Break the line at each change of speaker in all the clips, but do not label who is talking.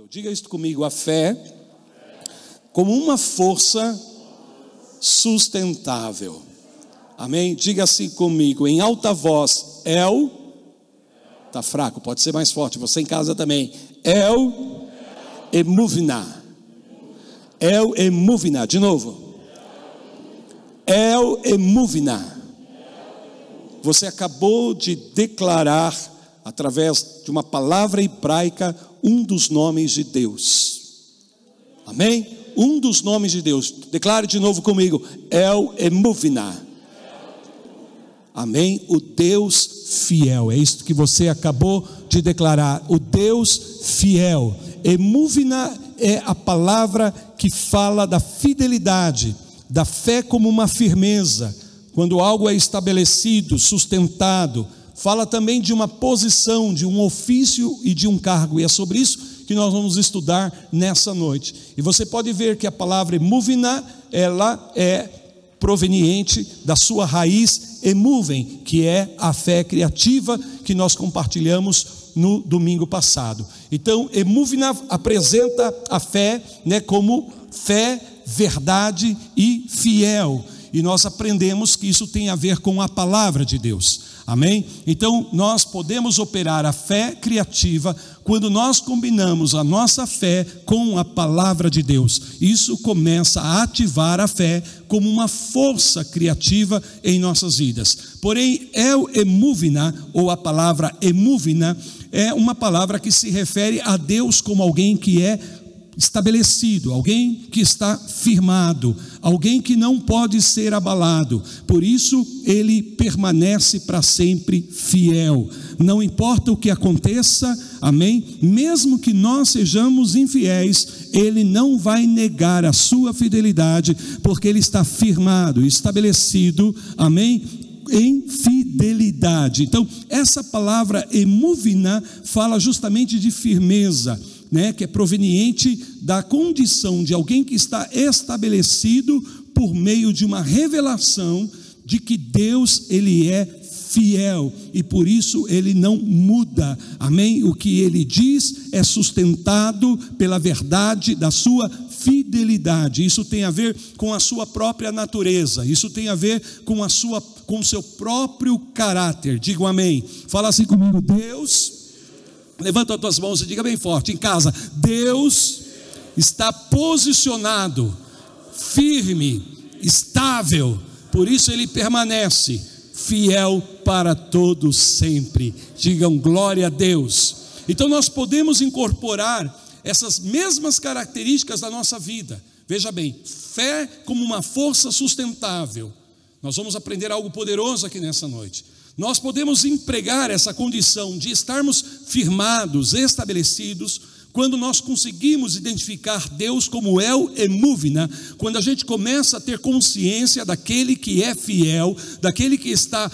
Diga isso comigo, a fé como uma força sustentável. Amém? Diga assim comigo, em alta voz, está fraco, pode ser mais forte, você em casa também. Emuvna. Emuvna, de novo. Emuvna. Você acabou de declarar, através de uma palavra hebraica, um dos nomes de Deus. Amém? Um dos nomes de Deus. Declare de novo comigo, Emuvna. Amém? O Deus fiel. É isso que você acabou de declarar. O Deus fiel. Emuvna é a palavra que fala da fidelidade, da fé como uma firmeza. Quando algo é estabelecido, sustentado. Fala também de uma posição, de um ofício e de um cargo. E é sobre isso que nós vamos estudar nessa noite. E você pode ver que a palavra emuvna, ela é proveniente da sua raiz emovem, que é a fé criativa que nós compartilhamos no domingo passado. Então, emuvna apresenta a fé, como fé, verdade e fiel. E nós aprendemos que isso tem a ver com a palavra de Deus. Amém? Então nós podemos operar a fé criativa quando nós combinamos a nossa fé com a palavra de Deus. Isso começa a ativar a fé como uma força criativa em nossas vidas. Porém, emuvna, ou a palavra emuvna, é uma palavra que se refere a Deus como alguém que é estabelecido, alguém que está firmado, alguém que não pode ser abalado. Por isso ele permanece para sempre fiel. Não importa o que aconteça, amém? Mesmo que nós sejamos infiéis, ele não vai negar a sua fidelidade, porque ele está firmado, estabelecido, amém? Em fidelidade. Então essa palavra emuvna fala justamente de firmeza, que é proveniente da condição de alguém que está estabelecido por meio de uma revelação de que Deus, ele é fiel e por isso ele não muda, amém? O que ele diz é sustentado pela verdade da sua fidelidade. Isso tem a ver com a sua própria natureza, isso tem a ver com o seu próprio caráter. Diga amém. Fala assim comigo, Deus, levanta as tuas mãos e diga bem forte em casa, Deus está posicionado, firme, estável, por isso ele permanece fiel para todos sempre. Digam glória a Deus. Então nós podemos incorporar essas mesmas características da nossa vida. Veja bem, fé como uma força sustentável. Nós vamos aprender algo poderoso aqui nessa noite. Nós podemos empregar essa condição de estarmos firmados, estabelecidos, quando nós conseguimos identificar Deus como emuvna, quando a gente começa a ter consciência daquele que é fiel, daquele que está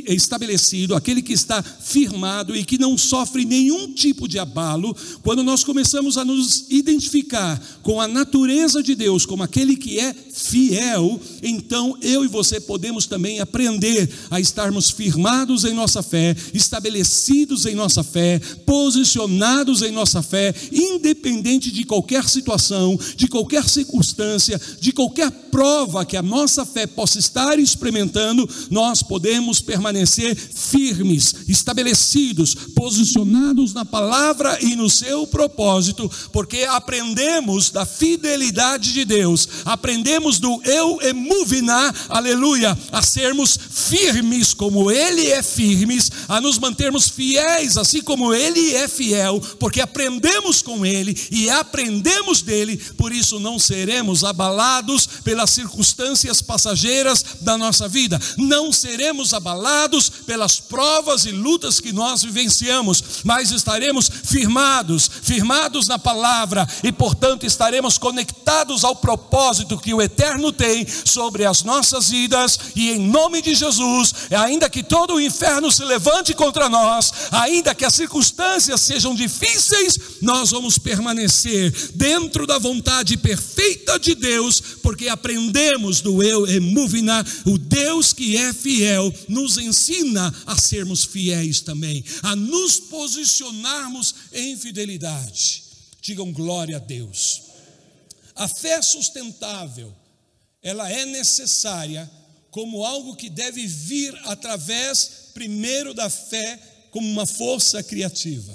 estabelecido, aquele que está firmado e que não sofre nenhum tipo de abalo. Quando nós começamos a nos identificar com a natureza de Deus, como aquele que é fiel, então eu e você podemos também aprender a estarmos firmados em nossa fé, estabelecidos em nossa fé, posicionados em nossa fé, independente de qualquer situação, de qualquer circunstância, de qualquer prova que a nossa fé possa estar experimentando. Nós podemos permanecer firmes, estabelecidos, posicionados na palavra e no seu propósito, porque aprendemos da fidelidade de Deus, aprendemos do emuvna, aleluia, a sermos firmes como ele é firmes, a nos mantermos fiéis assim como ele é fiel, porque aprendemos com ele e aprendemos dele. Por isso não seremos abalados pelas circunstâncias passageiras da nossa vida, não seremos abalados pelas provas e lutas que nós vivenciamos, mas estaremos firmados na palavra e portanto estaremos conectados ao propósito que o Eterno tem sobre as nossas vidas. E em nome de Jesus, ainda que todo o inferno se levante contra nós, ainda que as circunstâncias sejam difíceis, nós vamos permanecer dentro da vontade perfeita de Deus, porque aprendemos do emuvna. O Deus que é fiel nos ensina a sermos fiéis também, a nos posicionarmos em fidelidade. Digam glória a Deus. A fé sustentável, ela é necessária como algo que deve vir através, primeiro, da fé, como uma força criativa.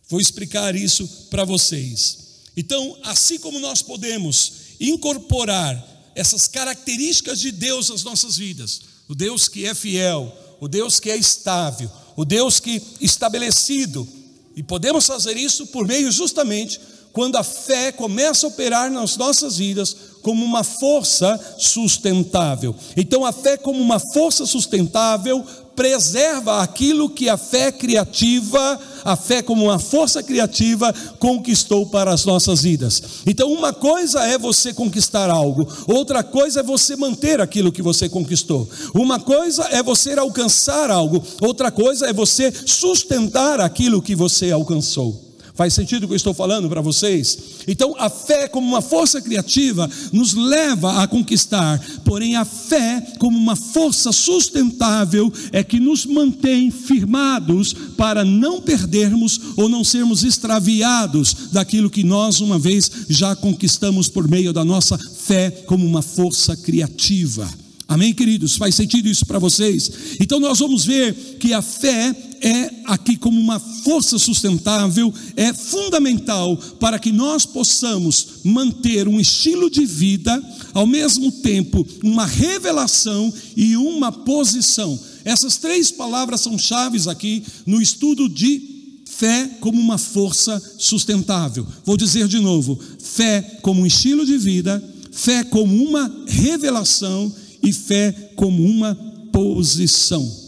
Vou explicar isso para vocês. Então, assim como nós podemos incorporar essas características de Deus nas nossas vidas, o Deus que é fiel, o Deus que é estável, o Deus que é estabelecido, e podemos fazer isso por meio justamente quando a fé começa a operar nas nossas vidas como uma força sustentável. Então a fé como uma força sustentável preserva aquilo que a fé criativa, a fé como uma força criativa conquistou para as nossas vidas. Então uma coisa é você conquistar algo, outra coisa é você manter aquilo que você conquistou. Uma coisa é você alcançar algo, outra coisa é você sustentar aquilo que você alcançou. Faz sentido o que eu estou falando para vocês? Então a fé como uma força criativa nos leva a conquistar, porém a fé como uma força sustentável é que nos mantém firmados para não perdermos ou não sermos extraviados daquilo que nós uma vez já conquistamos por meio da nossa fé como uma força criativa. Amém, queridos? Faz sentido isso para vocês? Então nós vamos ver que a fé é aqui como uma força sustentável, é fundamental para que nós possamos manter um estilo de vida, ao mesmo tempo uma revelação e uma posição. Essas três palavras são chaves aqui no estudo de fé como uma força sustentável. Vou dizer de novo: fé como um estilo de vida, fé como uma revelação e fé como uma posição.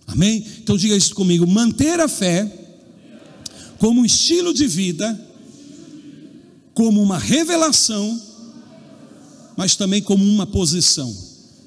Amém? Então diga isso comigo: manter a fé como um estilo de vida, como uma revelação, mas também como uma posição.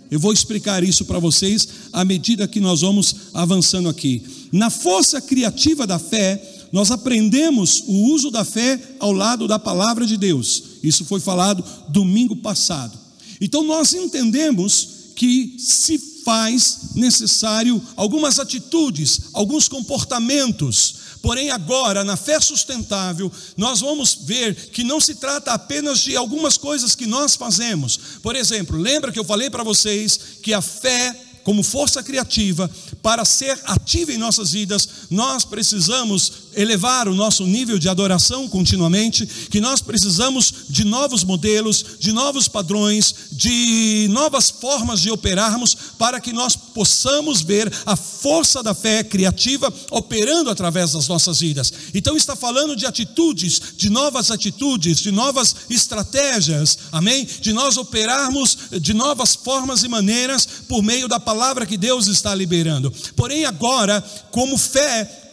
Eu vou explicar isso para vocês à medida que nós vamos avançando aqui. Na força criativa da fé, nós aprendemos o uso da fé ao lado da palavra de Deus. Isso foi falado domingo passado. Então nós entendemos que se faz necessário algumas atitudes, alguns comportamentos. Porém agora, na fé sustentável, nós vamos ver que não se trata apenas de algumas coisas que nós fazemos. Por exemplo, lembra que eu falei para vocês que a fé como força criativa, para ser ativa em nossas vidas, nós precisamos elevar o nosso nível de adoração continuamente, que nós precisamos de novos modelos, de novos padrões, de novas formas de operarmos, para que nós possamos ver a força da fé criativa operando através das nossas vidas. Então está falando de atitudes, de novas estratégias, amém? De nós operarmos de novas formas e maneiras por meio da palavra que Deus está liberando. Porém agora, como fé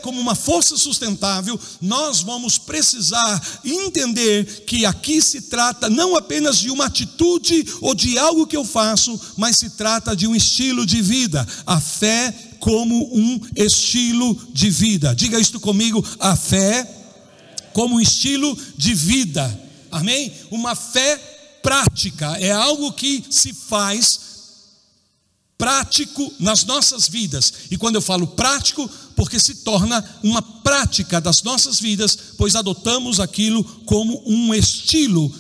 como uma força sustentável, nós vamos precisar entender que aqui se trata não apenas de uma atitude ou de algo que eu faço, mas se trata de um estilo de vida. A fé como um estilo de vida. Diga isto comigo: a fé como um estilo de vida. Amém? Uma fé prática, é algo que se faz prático nas nossas vidas. E quando eu falo prático, porque se torna uma prática das nossas vidas, pois adotamos aquilo como um estilo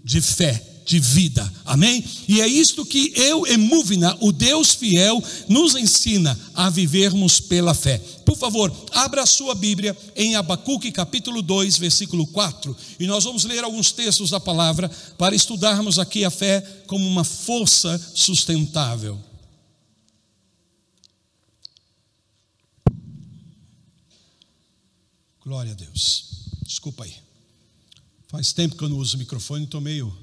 de fé, de vida. Amém? E é isto que Emuvna, o Deus fiel, nos ensina a vivermos pela fé. Por favor, abra a sua Bíblia em Abacuque capítulo 2, versículo 4, e nós vamos ler alguns textos da palavra para estudarmos aqui a fé como uma força sustentável. Glória a Deus. Desculpa aí. Faz tempo que eu não uso o microfone, estou meio...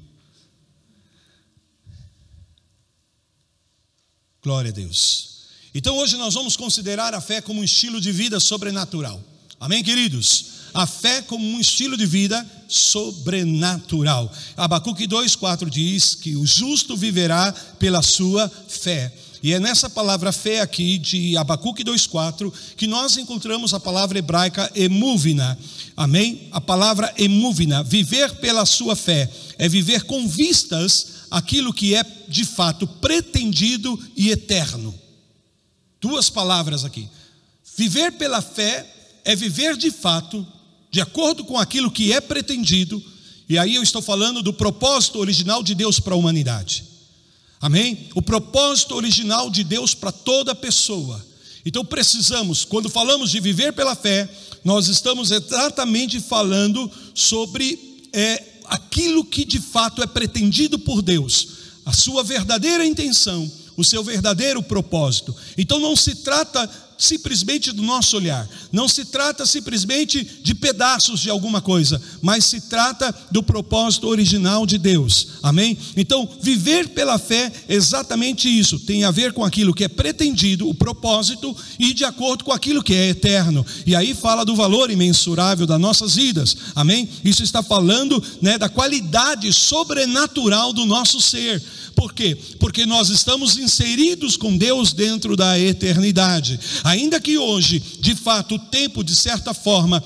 Glória a Deus. Então hoje nós vamos considerar a fé como um estilo de vida sobrenatural. Amém, queridos? A fé como um estilo de vida sobrenatural. Abacuque 2,4 diz que o justo viverá pela sua fé. E é nessa palavra fé aqui de Abacuque 2,4 que nós encontramos a palavra hebraica emuvna. Amém? A palavra emuvna, viver pela sua fé, é viver com vistas àquilo que é de fato pretendido e eterno. Duas palavras aqui. Viver pela fé é viver de fato de acordo com aquilo que é pretendido. E aí eu estou falando do propósito original de Deus para a humanidade. Amém? O propósito original de Deus para toda pessoa. Então precisamos, quando falamos de viver pela fé, nós estamos exatamente falando sobre aquilo que de fato é pretendido por Deus, a sua verdadeira intenção, o seu verdadeiro propósito. Então não se trata simplesmente do nosso olhar, não se trata simplesmente de pedaços de alguma coisa, mas se trata do propósito original de Deus. Amém? Então viver pela fé é exatamente isso, tem a ver com aquilo que é pretendido, o propósito, e de acordo com aquilo que é eterno. E aí fala do valor imensurável das nossas vidas. Amém? Isso está falando, da qualidade sobrenatural do nosso ser. Por quê? Porque nós estamos inseridos com Deus dentro da eternidade. Ainda que hoje, de fato, o tempo, de certa forma,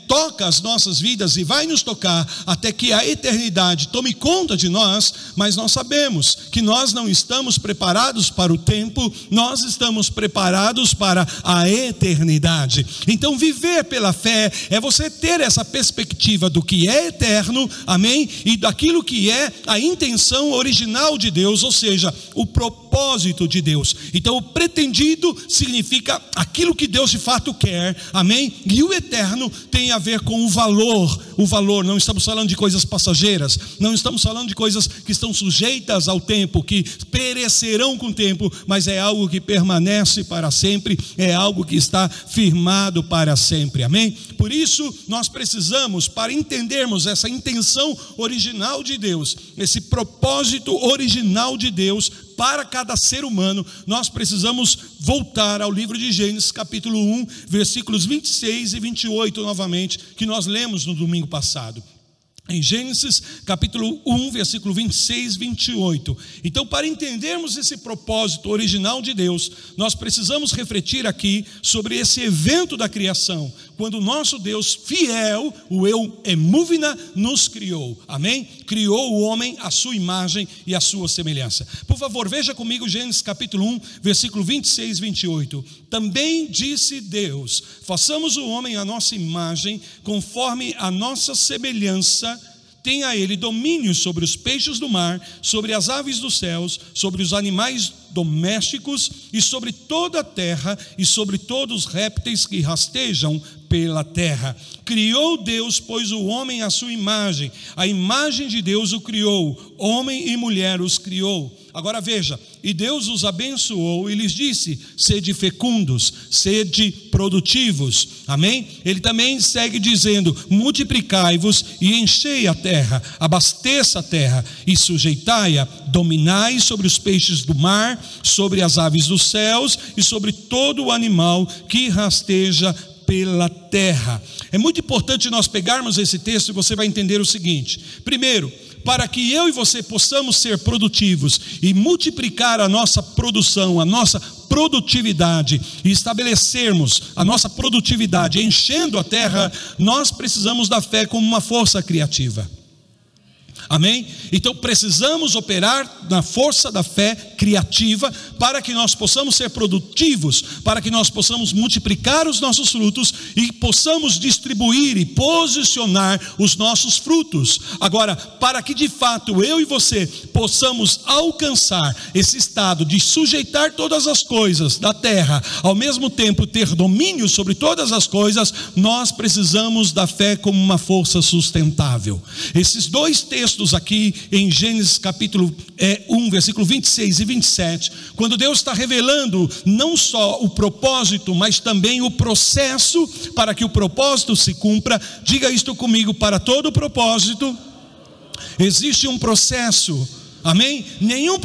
toca as nossas vidas e vai nos tocar até que a eternidade tome conta de nós, mas nós sabemos que nós não estamos preparados para o tempo, nós estamos preparados para a eternidade. Então viver pela fé é você ter essa perspectiva do que é eterno, amém? E daquilo que é a intenção original de Deus, ou seja, o propósito de Deus. Então o pretendido significa aquilo que Deus de fato quer, amém? E o eterno tem a ver com o valor, não estamos falando de coisas passageiras, não estamos falando de coisas que estão sujeitas ao tempo, que perecerão com o tempo, mas é algo que permanece para sempre, é algo que está firmado para sempre, amém? Por isso nós precisamos, para entendermos essa intenção original de Deus, esse propósito original de Deus para cada ser humano, nós precisamos voltar ao livro de Gênesis capítulo 1, versículos 26 e 28 novamente, que nós lemos no domingo passado. Em Gênesis capítulo 1, versículo 26 e 28. Então, para entendermos esse propósito original de Deus, nós precisamos refletir aqui sobre esse evento da criação, quando o nosso Deus fiel, o Eu Emuvna, nos criou. Amém? Criou o homem à sua imagem e à sua semelhança. Por favor, veja comigo Gênesis capítulo 1, versículo 26 e 28. Também disse Deus: façamos o homem à nossa imagem, conforme a nossa semelhança. Tenha ele domínio sobre os peixes do mar, sobre as aves dos céus, sobre os animais domésticos e sobre toda a terra e sobre todos os répteis que rastejam pela terra. Criou Deus, pois, o homem à sua imagem, a imagem de Deus o criou, homem e mulher os criou. Agora veja, e Deus os abençoou e lhes disse: sede fecundos, sede produtivos, amém? Ele também segue dizendo: multiplicai-vos e enchei a terra, abasteça a terra e sujeitai-a, dominai sobre os peixes do mar, sobre as aves dos céus e sobre todo o animal que rasteja pela terra. É muito importante nós pegarmos esse texto e você vai entender o seguinte: primeiro, para que eu e você possamos ser produtivos e multiplicar a nossa produção, a nossa produtividade, e estabelecermos a nossa produtividade enchendo a terra, nós precisamos da fé como uma força criativa. Amém? Então precisamos operar na força da fé criativa para que nós possamos ser produtivos, para que nós possamos multiplicar os nossos frutos e possamos distribuir e posicionar os nossos frutos. Agora, para que de fato eu e você possamos alcançar esse estado de sujeitar todas as coisas da terra, ao mesmo tempo ter domínio sobre todas as coisas, nós precisamos da fé como uma força sustentável. Esses dois textos aqui em Gênesis capítulo 1, versículo 26 e 27, quando Deus está revelando não só o propósito, mas também o processo para que o propósito se cumpra. Diga isto comigo: para todo propósito existe um processo. Amém? Nenhum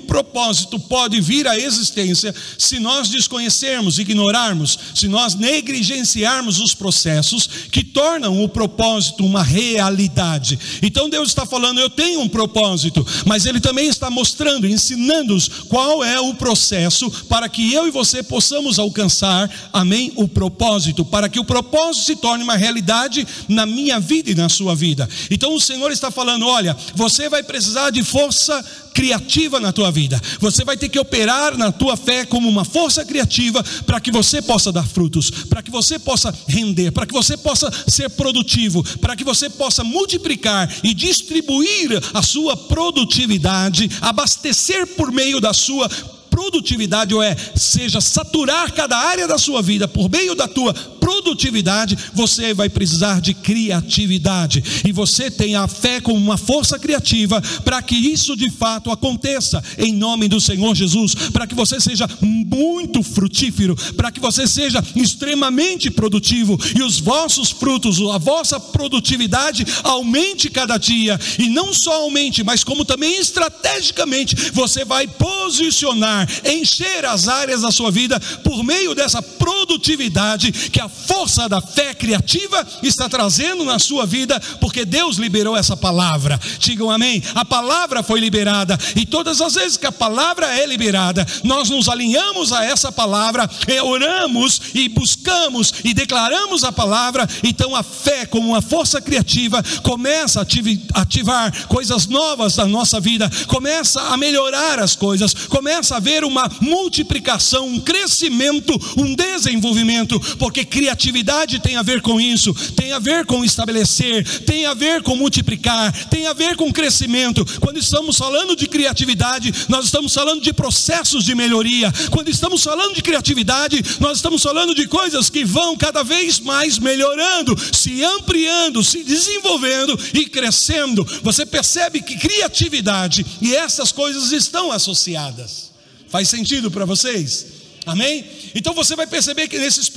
propósito pode vir à existência se nós desconhecermos, ignorarmos, se nós negligenciarmos os processos que tornam o propósito uma realidade. Então Deus está falando: eu tenho um propósito, mas Ele também está mostrando, ensinando-nos qual é o processo para que eu e você possamos alcançar, amém, o propósito, para que o propósito se torne uma realidade na minha vida e na sua vida. Então o Senhor está falando: olha, você vai vai precisar de força criativa na tua vida. Você vai ter que operar na tua fé como uma força criativa para que você possa dar frutos, para que você possa render, para que você possa ser produtivo, para que você possa multiplicar e distribuir a sua produtividade, abastecer por meio da sua produtividade, seja saturar cada área da sua vida por meio da tua produtividade. Você vai precisar de criatividade, e você tem a fé como uma força criativa para que isso de fato aconteça em nome do Senhor Jesus, para que você seja muito frutífero, para que você seja extremamente produtivo e os vossos frutos, a vossa produtividade aumente cada dia, e não só aumente, mas como também estrategicamente você vai posicionar, encher as áreas da sua vida por meio dessa produtividade que a força da fé criativa está trazendo na sua vida, porque Deus liberou essa palavra. Digam amém. A palavra foi liberada, e todas as vezes que a palavra é liberada, nós nos alinhamos a essa palavra, oramos e buscamos e declaramos a palavra. Então a fé como uma força criativa começa a ativar coisas novas na nossa vida, começa a melhorar as coisas, começa a haver uma multiplicação, um crescimento, um desenvolvimento, porque criatividade tem a ver com isso, tem a ver com estabelecer, tem a ver com multiplicar, tem a ver com crescimento. Quando estamos falando de criatividade, nós estamos falando de processos de melhoria. Quando estamos falando de criatividade, nós estamos falando de coisas que vão cada vez mais melhorando, se ampliando, se desenvolvendo e crescendo. Você percebe que criatividade e essas coisas estão associadas. Faz sentido para vocês? Amém? Então você vai perceber que nessas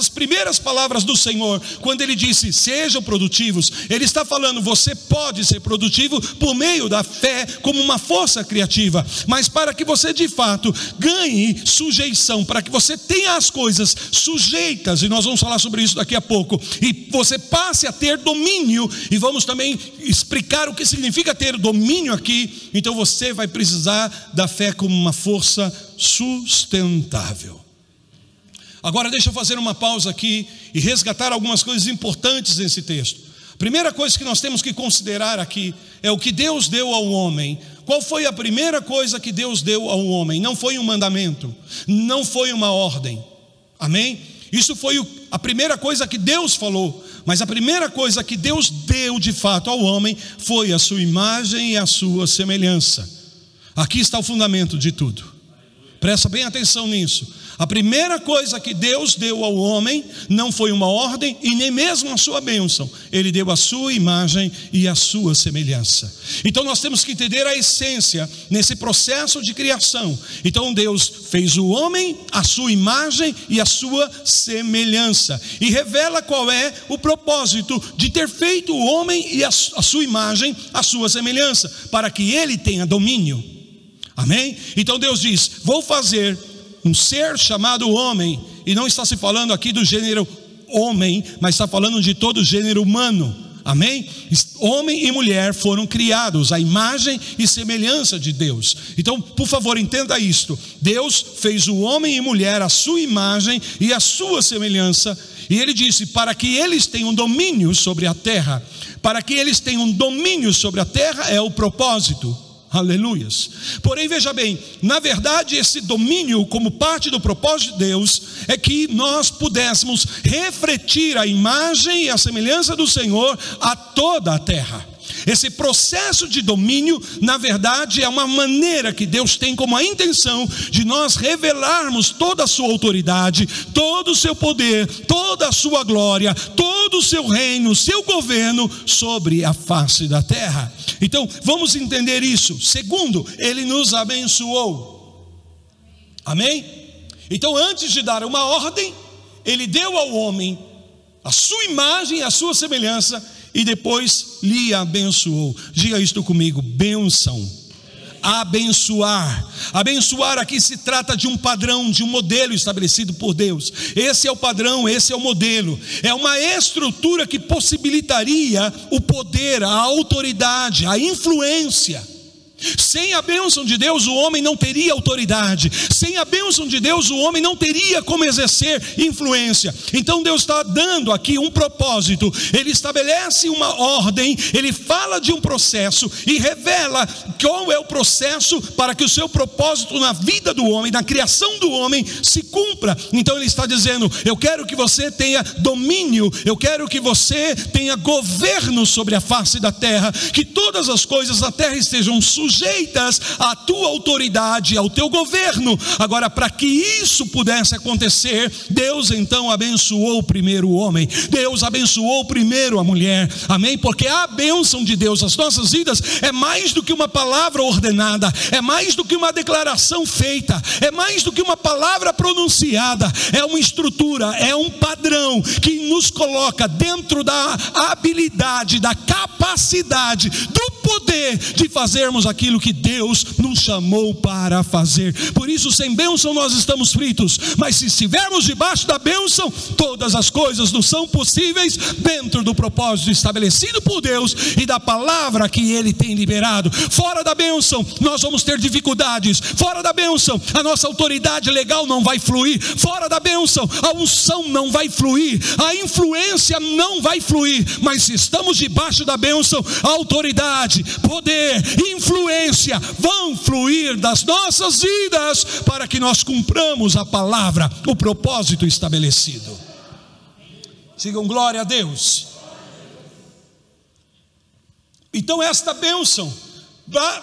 primeiras palavras do Senhor, quando Ele disse sejam produtivos, Ele está falando, você pode ser produtivo por meio da fé como uma força criativa. Mas para que você de fato ganhe sujeição, para que você tenha as coisas sujeitas, e nós vamos falar sobre isso daqui a pouco, e você passe a ter domínio, e vamos também explicar o que significa ter domínio aqui. Então você vai precisar da fé como uma força sustentável. Agora deixa eu fazer uma pausa aqui e resgatar algumas coisas importantes nesse texto. A primeira coisa que nós temos que considerar aqui é o que Deus deu ao homem. Qual foi a primeira coisa que Deus deu ao homem? Não foi um mandamento, não foi uma ordem. Amém? Isso foi a primeira coisa que Deus falou. Mas a primeira coisa que Deus deu de fato ao homem foi a sua imagem e a sua semelhança. Aqui está o fundamento de tudo. Presta bem atenção nisso. A primeira coisa que Deus deu ao homem não foi uma ordem e nem mesmo a sua bênção. Ele deu a sua imagem e a sua semelhança. Então nós temos que entender a essência nesse processo de criação. Então Deus fez o homem, a sua imagem e a sua semelhança. E revela qual é o propósito de ter feito o homem e a sua imagem, a sua semelhança, para que ele tenha domínio. Amém? Então Deus diz, vou fazer um ser chamado homem, e não está se falando aqui do gênero homem, mas está falando de todo o gênero humano. Amém? Homem e mulher foram criados à imagem e semelhança de Deus. Então, por favor, entenda isto. Deus fez o homem e mulher à sua imagem e à sua semelhança, e Ele disse, para que eles tenham domínio sobre a terra. Para que eles tenham domínio sobre a terra é o propósito. Aleluias. Porém, veja bem, na verdade esse domínio, como parte do propósito de Deus, é que nós pudéssemos refletir a imagem e a semelhança do Senhor a toda a terra. Esse processo de domínio, na verdade, é uma maneira que Deus tem como a intenção de nós revelarmos toda a sua autoridade, todo o seu poder, toda a sua glória, todo o seu reino, o seu governo sobre a face da terra. Então, vamos entender isso. Segundo, Ele nos abençoou. Amém? Então, antes de dar uma ordem, Ele deu ao homem a sua imagem e a sua semelhança, e depois lhe abençoou. Diga isto comigo, bênção. Abençoar. Abençoar aqui se trata de um padrão, de um modelo estabelecido por Deus. Esse é o padrão, esse é o modelo. É uma estrutura que possibilitaria o poder, a autoridade, a influência. Sem a bênção de Deus, o homem não teria autoridade. Sem a bênção de Deus, o homem não teria como exercer influência. Então Deus está dando aqui um propósito. Ele estabelece uma ordem, ele fala de um processo e revela qual é o processo para que o seu propósito na vida do homem, na criação do homem, se cumpra. Então ele está dizendo: eu quero que você tenha domínio, eu quero que você tenha governo sobre a face da terra, que todas as coisas da terra estejam sujeitas à tua autoridade, ao teu governo. Agora, para que isso pudesse acontecer, Deus então abençoou primeiro o homem, Deus abençoou primeiro a mulher, amém? Porque a bênção de Deus nas nossas vidas é mais do que uma palavra ordenada, é mais do que uma declaração feita, é mais do que uma palavra pronunciada, é uma estrutura, é um padrão que nos coloca dentro da habilidade, da capacidade, do poder de fazermos aquilo que Deus nos chamou para fazer. Por isso, sem bênção nós estamos fritos, mas se estivermos debaixo da bênção, todas as coisas nos são possíveis dentro do propósito estabelecido por Deus e da palavra que Ele tem liberado. Fora da bênção nós vamos ter dificuldades, fora da bênção a nossa autoridade legal não vai fluir, fora da bênção a unção não vai fluir, a influência não vai fluir. Mas se estamos debaixo da bênção, a autoridade, poder, influência vão fluir das nossas vidas para que nós cumpramos a palavra, o propósito estabelecido. Digam glória a Deus. Então esta bênção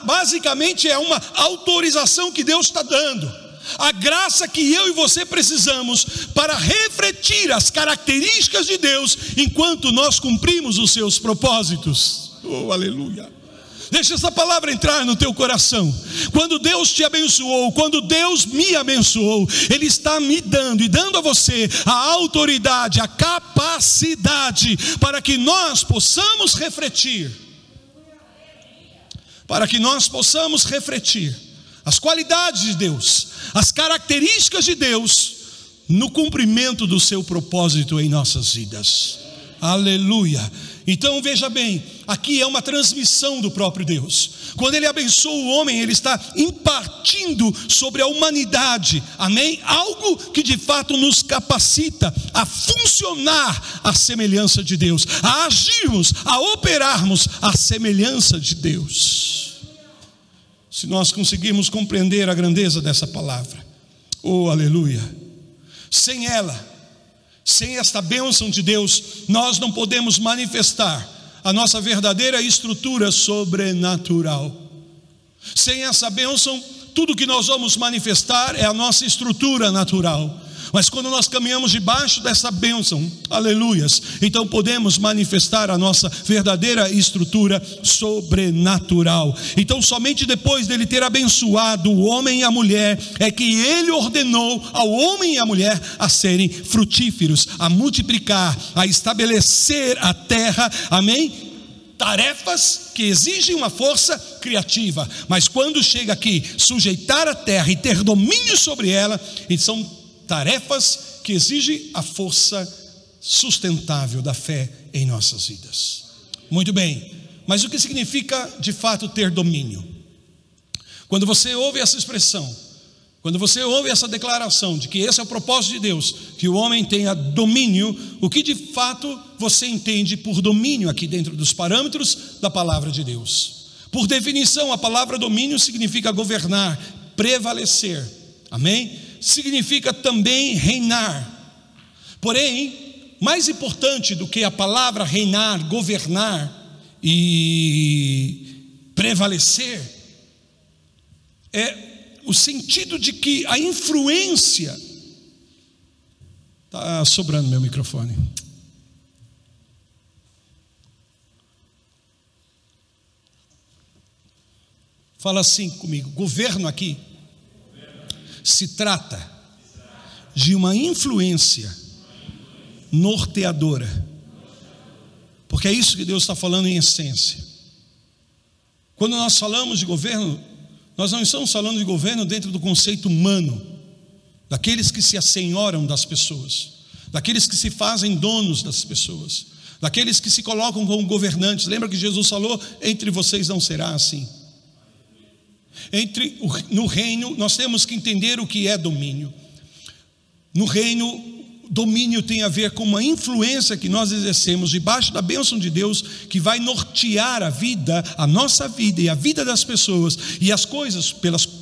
basicamente é uma autorização que Deus está dando, a graça que eu e você precisamos para refletir as características de Deus enquanto nós cumprimos os seus propósitos. Oh, aleluia. Deixa essa palavra entrar no teu coração. Quando Deus te abençoou, quando Deus me abençoou, Ele está me dando e dando a você a autoridade, a capacidade para que nós possamos refletir, as qualidades de Deus, as características de Deus no cumprimento do seu propósito em nossas vidas. Aleluia. Então veja bem, aqui é uma transmissão do próprio Deus. Quando Ele abençoa o homem, Ele está impartindo sobre a humanidade, amém? Algo que de fato nos capacita a funcionar à semelhança de Deus, a agirmos, a operarmos à semelhança de Deus. Se nós conseguirmos compreender a grandeza dessa palavra, oh aleluia, sem ela, sem esta bênção de Deus, nós não podemos manifestar a nossa verdadeira estrutura sobrenatural. Sem essa bênção, tudo que nós vamos manifestar é a nossa estrutura natural. Mas quando nós caminhamos debaixo dessa bênção, aleluias, então podemos manifestar a nossa verdadeira estrutura sobrenatural. Então somente depois dele ter abençoado o homem e a mulher, é que ele ordenou ao homem e à mulher a serem frutíferos, a multiplicar, a estabelecer a terra, amém? Tarefas que exigem uma força criativa, mas quando chega aqui, sujeitar a terra e ter domínio sobre ela, são tarefas que exigem a força sustentável da fé em nossas vidas. Muito bem, mas o que significa de fato ter domínio? Quando você ouve essa expressão, quando você ouve essa declaração de que esse é o propósito de Deus, que o homem tenha domínio, o que de fato você entende por domínio aqui dentro dos parâmetros da palavra de Deus? Por definição, a palavra domínio significa governar, prevalecer, amém? Significa também reinar. Porém, mais importante do que a palavra reinar, governar e prevalecer, é o sentido de que a influência... Está sobrando meu microfone. Fala assim comigo, governo aqui se trata de uma influência norteadora, porque é isso que Deus está falando em essência. Quando nós falamos de governo, nós não estamos falando de governo dentro do conceito humano, daqueles que se assenhoram das pessoas, daqueles que se fazem donos das pessoas, daqueles que se colocam como governantes. Lembra que Jesus falou: entre vocês não será assim. No reino, nós temos que entender o que é domínio. No reino, domínio tem a ver com uma influência que nós exercemos debaixo da bênção de Deus, que vai nortear a vida, a nossa vida e a vida das pessoas, e as coisas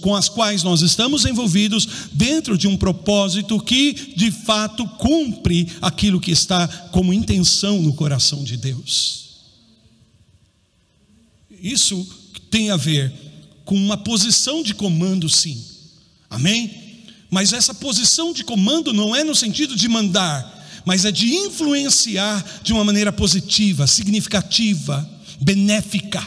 com as quais nós estamos envolvidos, dentro de um propósito que de fato cumpre aquilo que está como intenção no coração de Deus. Isso tem a ver com uma posição de comando, sim, amém? Mas essa posição de comando não é no sentido de mandar, mas é de influenciar de uma maneira positiva, significativa, benéfica.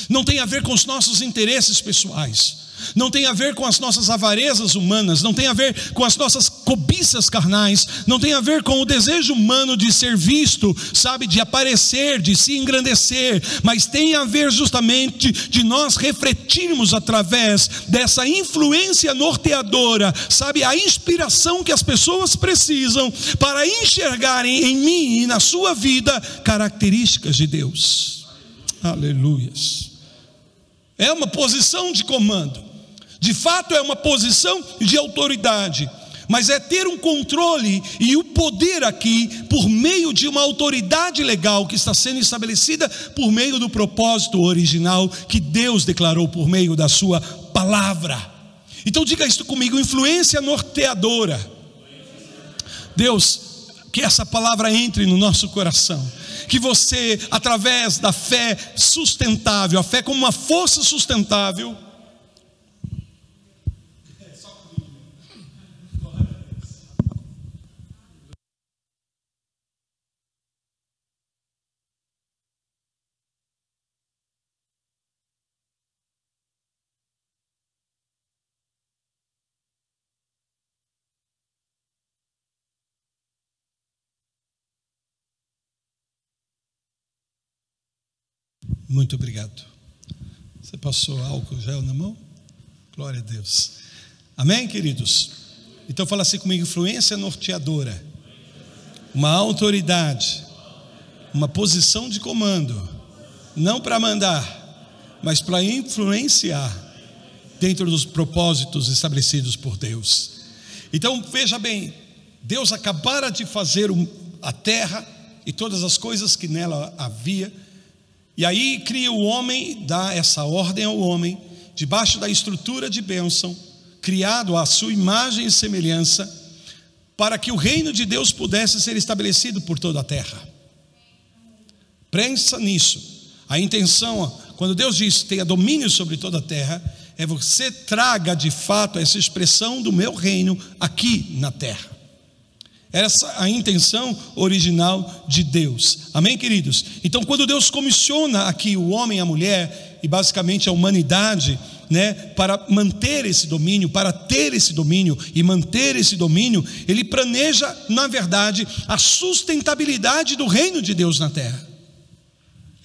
Não tem a ver com os nossos interesses pessoais, não tem a ver com as nossas avarezas humanas, não tem a ver com as nossas cobiças carnais, não tem a ver com o desejo humano de ser visto, sabe, de aparecer, de se engrandecer, mas tem a ver justamente de nós refletirmos através dessa influência norteadora, sabe, a inspiração que as pessoas precisam para enxergarem em mim e na sua vida características de Deus. Aleluias. É uma posição de comando. De fato é uma posição de autoridade, mas é ter um controle e o poder aqui por meio de uma autoridade legal que está sendo estabelecida por meio do propósito original que Deus declarou por meio da sua palavra. Então diga isso comigo: influência norteadora. Deus, que essa palavra entre no nosso coração, que você, através da fé sustentável, a fé como uma força sustentável, muito obrigado. Você passou álcool gel na mão? Glória a Deus. Amém, queridos? Então fala assim comigo: influência norteadora, uma autoridade, uma posição de comando, não para mandar, mas para influenciar dentro dos propósitos estabelecidos por Deus. Então veja bem, Deus acabara de fazer a terra e todas as coisas que nela havia. E aí cria o homem, dá essa ordem ao homem, debaixo da estrutura de bênção, criado à sua imagem e semelhança, para que o reino de Deus pudesse ser estabelecido por toda a terra. Pensa nisso. A intenção, quando Deus diz tenha domínio sobre toda a terra, é você traga de fato essa expressão do meu reino aqui na terra. Essa é a intenção original de Deus. Amém, queridos? Então, quando Deus comissiona aqui o homem e a mulher, e basicamente a humanidade, né, para manter esse domínio, para ter esse domínio e manter esse domínio, Ele planeja, na verdade, a sustentabilidade do reino de Deus na terra.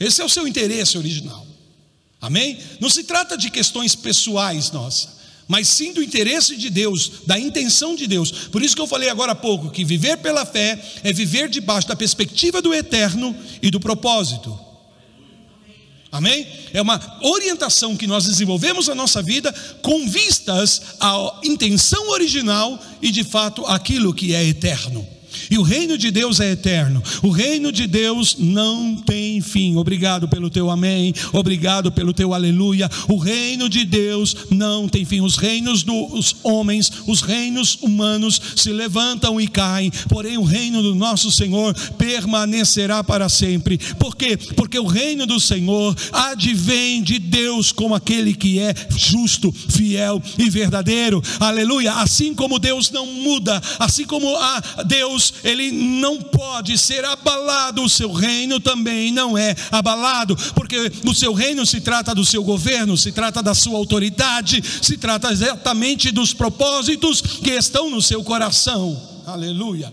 Esse é o seu interesse original. Amém? Não se trata de questões pessoais nossas, mas sim do interesse de Deus, da intenção de Deus. Por isso que eu falei agora há pouco, que viver pela fé é viver debaixo da perspectiva do eterno e do propósito. Amém? É uma orientação que nós desenvolvemos na nossa vida com vistas à intenção original e de fato aquilo que é eterno. E o reino de Deus é eterno. O reino de Deus não tem fim. Obrigado pelo teu amém. Obrigado pelo teu aleluia. O reino de Deus não tem fim. Os reinos dos homens, os reinos humanos se levantam e caem, porém o reino do nosso Senhor permanecerá para sempre. Por quê? Porque o reino do Senhor advém de Deus como aquele que é justo, fiel e verdadeiro. Aleluia. Assim como Deus não muda, assim como Deus, Ele não pode ser abalado, o seu reino também não é abalado, porque o seu reino se trata do seu governo, se trata da sua autoridade, se trata exatamente dos propósitos que estão no seu coração. Aleluia.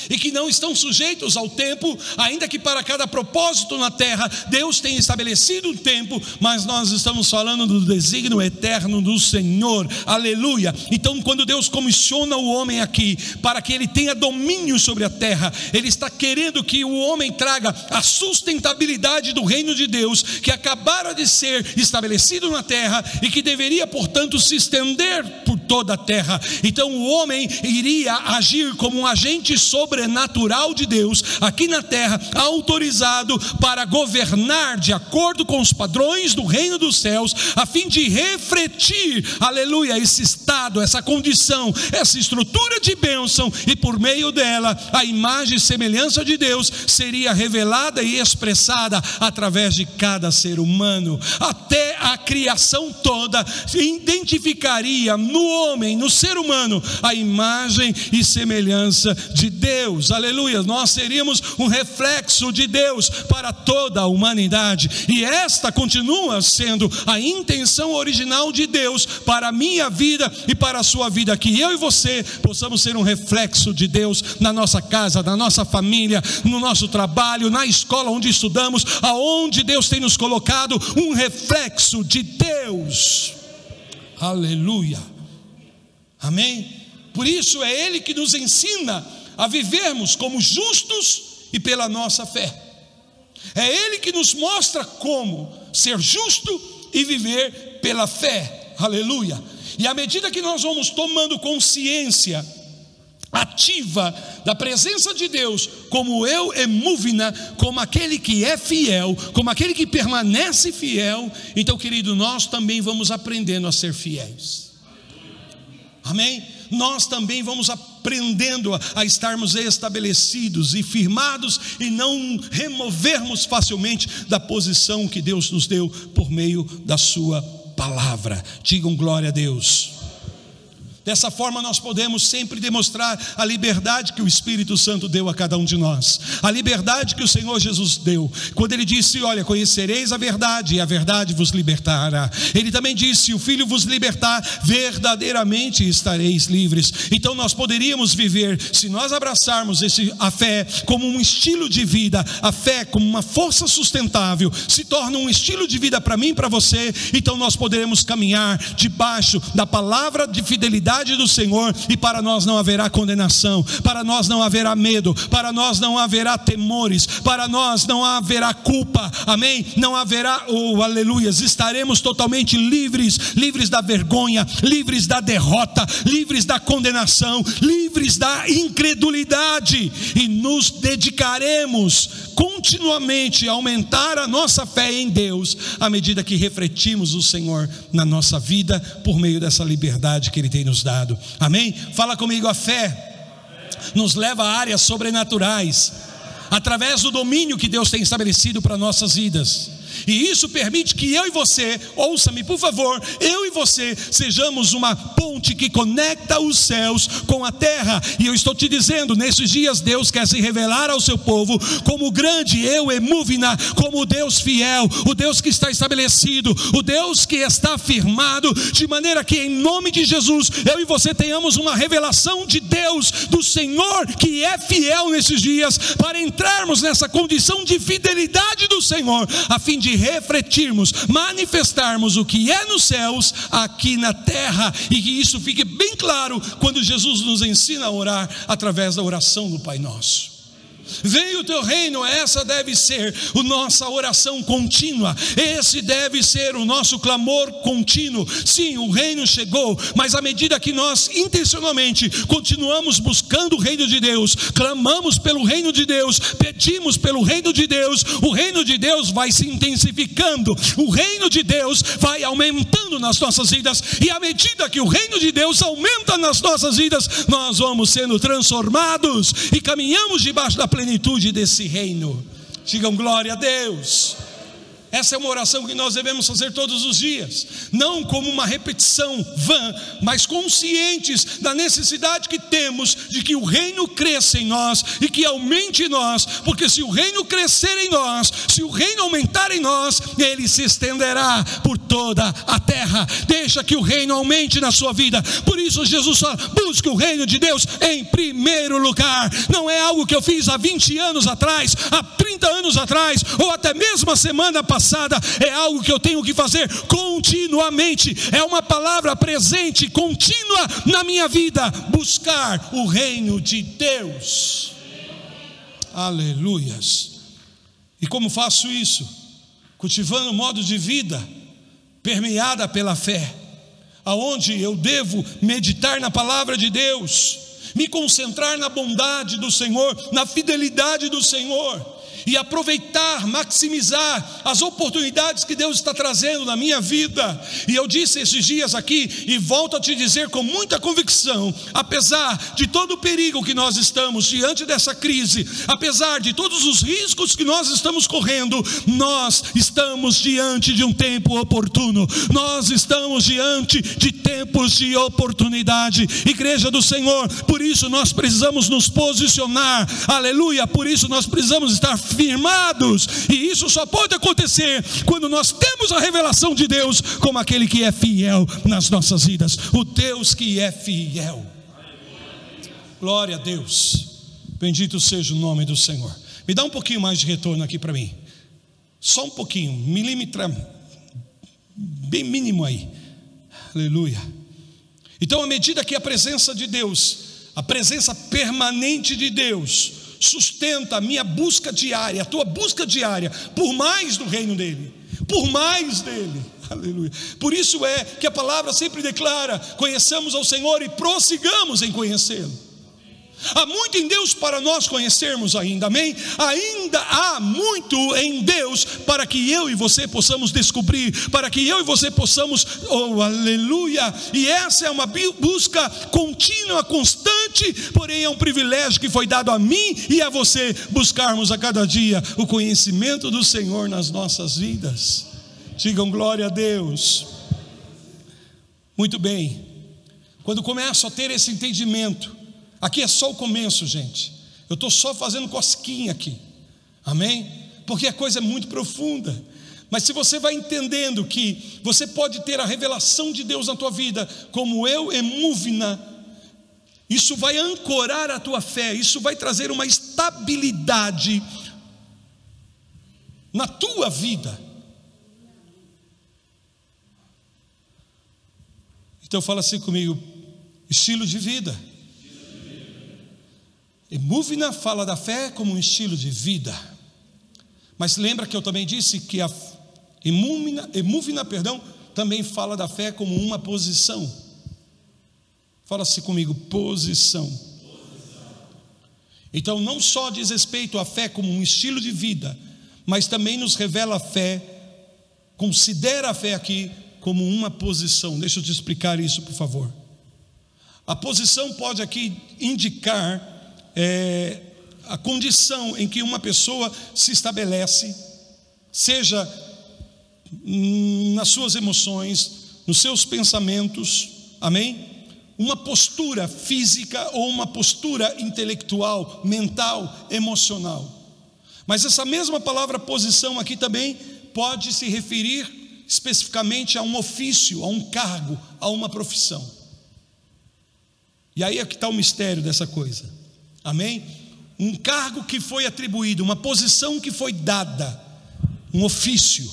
e que não estão sujeitos ao tempo, ainda que para cada propósito na terra Deus tem estabelecido um tempo, mas nós estamos falando do desígnio eterno do Senhor, aleluia. Então quando Deus comissiona o homem aqui, para que ele tenha domínio sobre a terra, Ele está querendo que o homem traga a sustentabilidade do reino de Deus, que acabara de ser estabelecido na terra, e que deveria portanto se estender por toda a terra. Então o homem iria agir como um agente sobrenatural de Deus aqui na terra, autorizado para governar de acordo com os padrões do reino dos céus, a fim de refletir, aleluia, esse estado, essa condição, essa estrutura de bênção, e por meio dela a imagem e semelhança de Deus seria revelada e expressada através de cada ser humano. Até a criação toda identificaria no homem, no ser humano, a imagem e semelhança de Deus, aleluia. Nós seríamos um reflexo de Deus para toda a humanidade, e esta continua sendo a intenção original de Deus para a minha vida e para a sua vida, que eu e você possamos ser um reflexo de Deus na nossa casa, na nossa família, no nosso trabalho, na escola onde estudamos, aonde Deus tem nos colocado, um reflexo de Deus, aleluia, amém? Por isso é Ele que nos ensina a vivermos como justos e pela nossa fé. É Ele que nos mostra como ser justo e viver pela fé, aleluia. E à medida que nós vamos tomando consciência ativa da presença de Deus, como eu emuvna, como aquele que é fiel, como aquele que permanece fiel, então, querido, nós também vamos aprendendo a ser fiéis, amém? Nós também vamos aprendendo a estarmos estabelecidos e firmados, e não removermos facilmente da posição que Deus nos deu por meio da sua palavra. Digam glória a Deus. Dessa forma nós podemos sempre demonstrar a liberdade que o Espírito Santo deu a cada um de nós, a liberdade que o Senhor Jesus deu, quando Ele disse: olha, conhecereis a verdade e a verdade vos libertará. Ele também disse: se o Filho vos libertar, verdadeiramente estareis livres. Então nós poderíamos viver, se nós abraçarmos a fé como um estilo de vida, a fé como uma força sustentável, se torna um estilo de vida para mim e para você, então nós poderemos caminhar debaixo da palavra de fidelidade do Senhor, e para nós não haverá condenação, para nós não haverá medo, para nós não haverá temores, para nós não haverá culpa, amém? Não haverá, oh aleluias, estaremos totalmente livres, livres da vergonha, livres da derrota, livres da condenação, livres da incredulidade, e nos dedicaremos continuamente a aumentar a nossa fé em Deus, à medida que refletimos o Senhor na nossa vida, por meio dessa liberdade que Ele tem nos dado, amém? Fala comigo. A fé nos leva a áreas sobrenaturais, através do domínio que Deus tem estabelecido para nossas vidas. E isso permite que eu e você, ouça-me por favor, eu e você sejamos uma ponte que conecta os céus com a terra. E eu estou te dizendo, nesses dias Deus quer se revelar ao seu povo como o grande eu emuvna, como o Deus fiel, o Deus que está estabelecido, o Deus que está firmado, de maneira que em nome de Jesus eu e você tenhamos uma revelação de Deus, do Senhor que é fiel nesses dias, para entrarmos nessa condição de fidelidade do Senhor, a fim de refletirmos, manifestarmos o que é nos céus aqui na terra, e que isso fique bem claro quando Jesus nos ensina a orar através da oração do Pai Nosso. Venha o teu reino, essa deve ser a nossa oração contínua, esse deve ser o nosso clamor contínuo. Sim, o reino chegou, mas à medida que nós intencionalmente continuamos buscando o reino de Deus, clamamos pelo reino de Deus, pedimos pelo reino de Deus, o reino de Deus vai se intensificando, o reino de Deus vai aumentando nas nossas vidas, e à medida que o reino de Deus aumenta nas nossas vidas, nós vamos sendo transformados e caminhamos debaixo da plenitude desse reino. Digam glória a Deus. Essa é uma oração que nós devemos fazer todos os dias, não como uma repetição vã, mas conscientes da necessidade que temos de que o reino cresça em nós e que aumente em nós, porque se o reino crescer em nós, se o reino aumentar em nós, ele se estenderá por toda a terra. Deixa que o reino aumente na sua vida. Por isso Jesus fala: busque o reino de Deus em primeiro lugar. Não é algo que eu fiz há 20 anos atrás, há 30 anos atrás, ou até mesmo a semana passada. É algo que eu tenho que fazer continuamente. É uma palavra presente, contínua na minha vida: buscar o reino de Deus. Aleluias. E como faço isso? Cultivando um modo de vida permeada pela fé, aonde eu devo meditar na palavra de Deus, me concentrar na bondade do Senhor, na fidelidade do Senhor, e aproveitar, maximizar as oportunidades que Deus está trazendo na minha vida. E eu disse esses dias aqui, e volto a te dizer com muita convicção: apesar de todo o perigo que nós estamos diante dessa crise, apesar de todos os riscos que nós estamos correndo, nós estamos diante de um tempo oportuno, nós estamos diante de tempos de oportunidade, igreja do Senhor. Por isso nós precisamos nos posicionar, aleluia, por isso nós precisamos estar firmados, e isso só pode acontecer quando nós temos a revelação de Deus como aquele que é fiel nas nossas vidas, o Deus que é fiel. Glória a Deus, bendito seja o nome do Senhor. Me dá um pouquinho mais de retorno aqui para mim, só um pouquinho, milímetro bem mínimo aí, aleluia. Então, à medida que a presença de Deus, a presença permanente de Deus, sustenta a minha busca diária, a tua busca diária, por mais do reino dele, por mais dele, aleluia. Por isso é que a palavra sempre declara: conheçamos ao Senhor e prossigamos em conhecê-lo. Há muito em Deus para nós conhecermos ainda, amém? Ainda há muito em Deus para que eu e você possamos descobrir, para que eu e você possamos, oh aleluia. E essa é uma busca contínua, constante, porém é um privilégio que foi dado a mim e a você, buscarmos a cada dia o conhecimento do Senhor nas nossas vidas. Digam glória a Deus. Muito bem, quando começo a ter esse entendimento, aqui é só o começo, gente. Eu estou só fazendo cosquinha aqui, amém? Porque a coisa é muito profunda. Mas se você vai entendendo que você pode ter a revelação de Deus na tua vida, como eu emuvna, isso vai ancorar a tua fé, isso vai trazer uma estabilidade na tua vida. Então fala assim comigo: estilo de vida. Emuvna fala da fé como um estilo de vida. Mas lembra que eu também disse que a emuvna, também fala da fé como uma posição. Fala-se comigo: posição. Então não só diz respeito à fé como um estilo de vida, mas também nos revela a fé, considera a fé aqui como uma posição. Deixa eu te explicar isso, por favor. A posição pode aqui indicar a condição em que uma pessoa se estabelece, seja nas suas emoções, nos seus pensamentos, amém? Uma postura física ou uma postura intelectual, mental, emocional. Mas essa mesma palavra posição aqui também pode se referir especificamente a um ofício, a um cargo, a uma profissão. E aí é que está o mistério dessa coisa. Amém? Um cargo que foi atribuído, uma posição que foi dada, um ofício.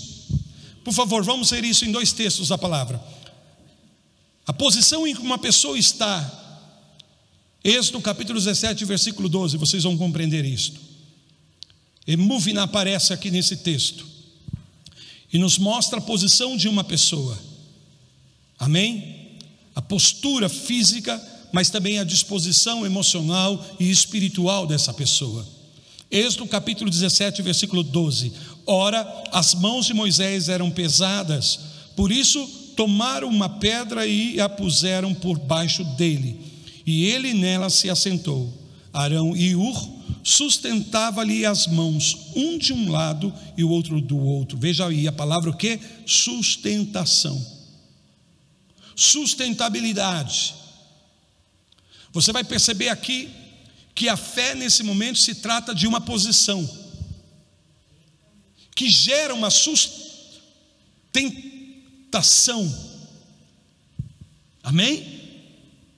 Por favor, vamos ver isso em 2 textos da palavra. A posição em que uma pessoa está, Êxodo capítulo 17, versículo 12, vocês vão compreender isto. Emuvna aparece aqui nesse texto e nos mostra a posição de uma pessoa, amém? A postura física, mas também a disposição emocional e espiritual dessa pessoa. Êxodo capítulo 17, versículo 12. Ora, as mãos de Moisés eram pesadas, por isso tomaram uma pedra e a puseram por baixo dele, e ele nela se assentou. Arão e Hur, sustentava-lhe as mãos, um de um lado e o outro do outro. Veja aí a palavra o que? Sustentação, sustentabilidade. Você vai perceber aqui que a fé nesse momento se trata de uma posição que gera uma sustentação, amém?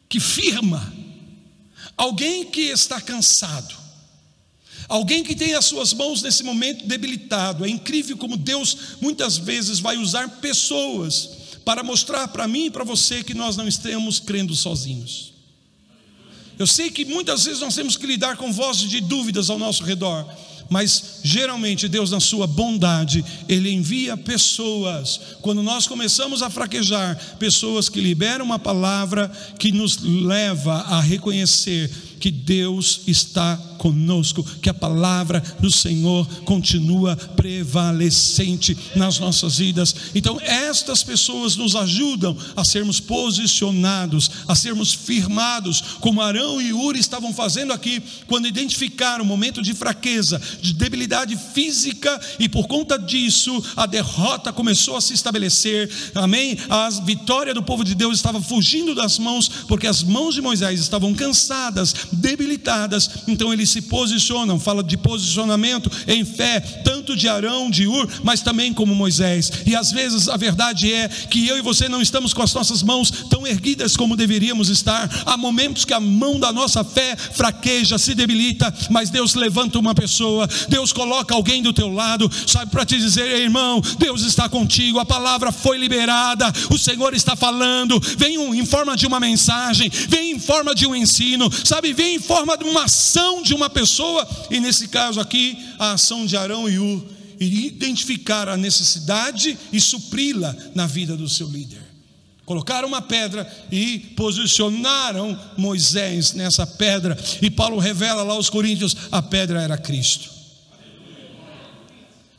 Que firma. Alguém que está cansado, alguém que tem as suas mãos nesse momento debilitado. É incrível como Deus muitas vezes vai usar pessoas para mostrar para mim e para você que nós não estamos crendo sozinhos. Eu sei que muitas vezes nós temos que lidar com vozes de dúvidas ao nosso redor, mas geralmente Deus, na sua bondade, Ele envia pessoas. Quando nós começamos a fraquejar, pessoas que liberam uma palavra que nos leva a reconhecer que Deus está conosco, que a palavra do Senhor continua prevalecente nas nossas vidas. Então estas pessoas nos ajudam a sermos posicionados, a sermos firmados, como Arão e Uri estavam fazendo aqui, quando identificaram o momento de fraqueza, de debilidade física, e por conta disso a derrota começou a se estabelecer, amém? A vitória do povo de Deus estava fugindo das mãos, porque as mãos de Moisés estavam cansadas, debilitadas. Então eles se posicionam, fala de posicionamento em fé, tanto de Arão, de Ur, mas também como Moisés. E às vezes a verdade é que eu e você não estamos com as nossas mãos tão erguidas como deveríamos estar. Há momentos que a mão da nossa fé fraqueja, se debilita, mas Deus levanta uma pessoa, Deus coloca alguém do teu lado, sabe, para te dizer: ei, irmão, Deus está contigo, a palavra foi liberada, o Senhor está falando. Vem em forma de uma mensagem, vem em forma de um ensino, sabe, vem em forma de uma ação de uma pessoa. E nesse caso aqui, a ação de Arão e Ur, e identificar a necessidade e supri-la na vida do seu líder. Colocaram uma pedra e posicionaram Moisés nessa pedra. E Paulo revela lá aos Coríntios: a pedra era Cristo.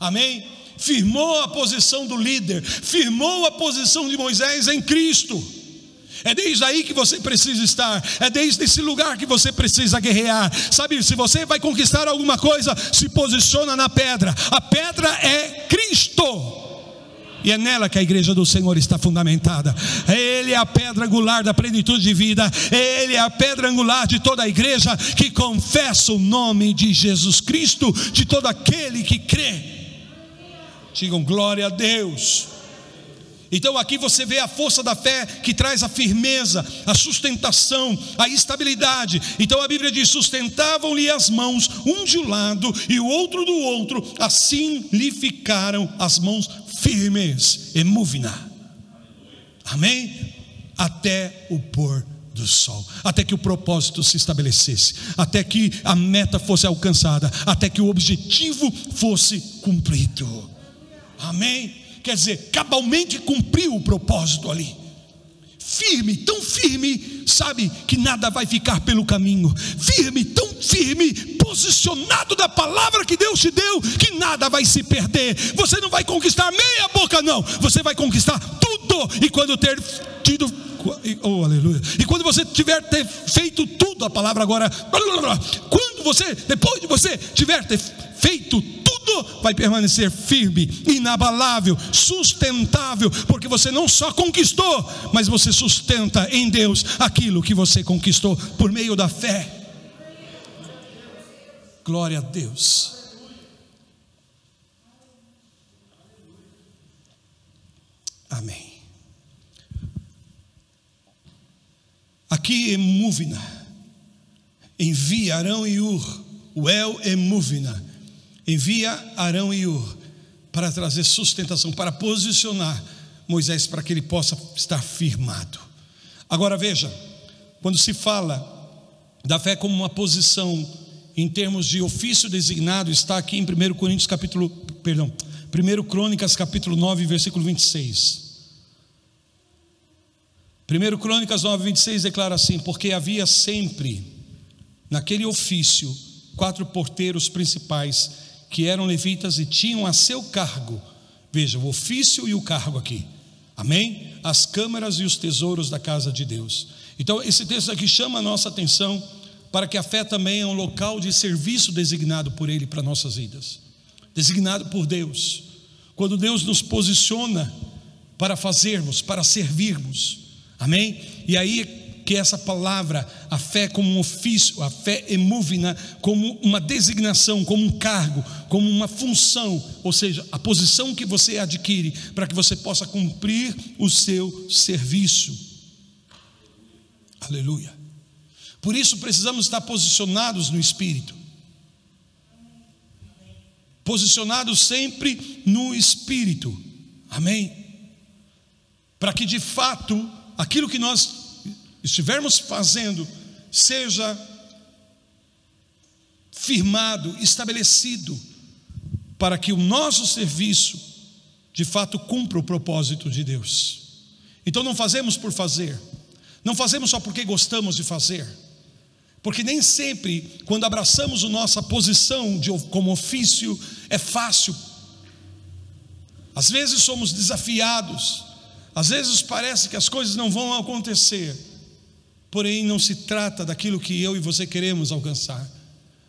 Amém? Firmou a posição do líder, firmou a posição de Moisés em Cristo. É desde aí que você precisa estar, é desde esse lugar que você precisa guerrear. Sabe, se você vai conquistar alguma coisa, se posiciona na pedra. A pedra é Cristo, e é nela que a igreja do Senhor está fundamentada. Ele é a pedra angular da plenitude de vida. Ele é a pedra angular de toda a igreja que confessa o nome de Jesus Cristo, de todo aquele que crê. Digam glória a Deus. Então aqui você vê a força da fé que traz a firmeza, a sustentação, a estabilidade. Então a Bíblia diz: sustentavam-lhe as mãos, um de um lado e o outro do outro, assim lhe ficaram as mãos firmes, emúvina. Amém? Até o pôr do sol, até que o propósito se estabelecesse, até que a meta fosse alcançada, até que o objetivo fosse cumprido. Amém? Quer dizer, cabalmente cumpriu o propósito ali. Firme, tão firme, sabe, que nada vai ficar pelo caminho. Firme, tão firme, posicionado da palavra que Deus te deu, que nada vai se perder. Você não vai conquistar meia boca, não. Você vai conquistar tudo. E quando ter tido, oh aleluia, e quando você tiver ter feito tudo, a palavra agora, quando você, depois de você tiver ter feito tudo, vai permanecer firme, inabalável, sustentável, porque você não só conquistou, mas você sustenta em Deus aquilo que você conquistou por meio da fé. Glória a Deus. Amém. Aqui emúvina, envia Arão e Ur, o El emúvina, envia Arão e Ur para trazer sustentação, para posicionar Moisés para que ele possa estar firmado. Agora veja, quando se fala da fé como uma posição em termos de ofício designado, está aqui em 1 Crônicas capítulo 9, versículo 26. 1 Crônicas 9, 26 declara assim: porque havia sempre naquele ofício 4 porteiros principais que eram levitas e tinham a seu cargo, veja, o ofício e o cargo aqui, amém? As câmaras e os tesouros da casa de Deus. Então esse texto aqui chama a nossa atenção para que a fé também é um local de serviço designado por Ele para nossas vidas, designado por Deus. Quando Deus nos posiciona para fazermos, para servirmos, amém? E aí que essa palavra, a fé como um ofício, a fé emúvina como uma designação, como um cargo, como uma função, ou seja, a posição que você adquire para que você possa cumprir o seu serviço. Aleluia. Por isso precisamos estar posicionados no Espírito, posicionados sempre no Espírito, amém? Para que de fato aquilo que nós estivermos fazendo seja firmado, estabelecido, para que o nosso serviço de fato cumpra o propósito de Deus. Então não fazemos por fazer, não fazemos só porque gostamos de fazer, porque nem sempre quando abraçamos a nossa posição como ofício é fácil. Às vezes somos desafiados, às vezes parece que as coisas não vão acontecer. Porém não se trata daquilo que eu e você queremos alcançar,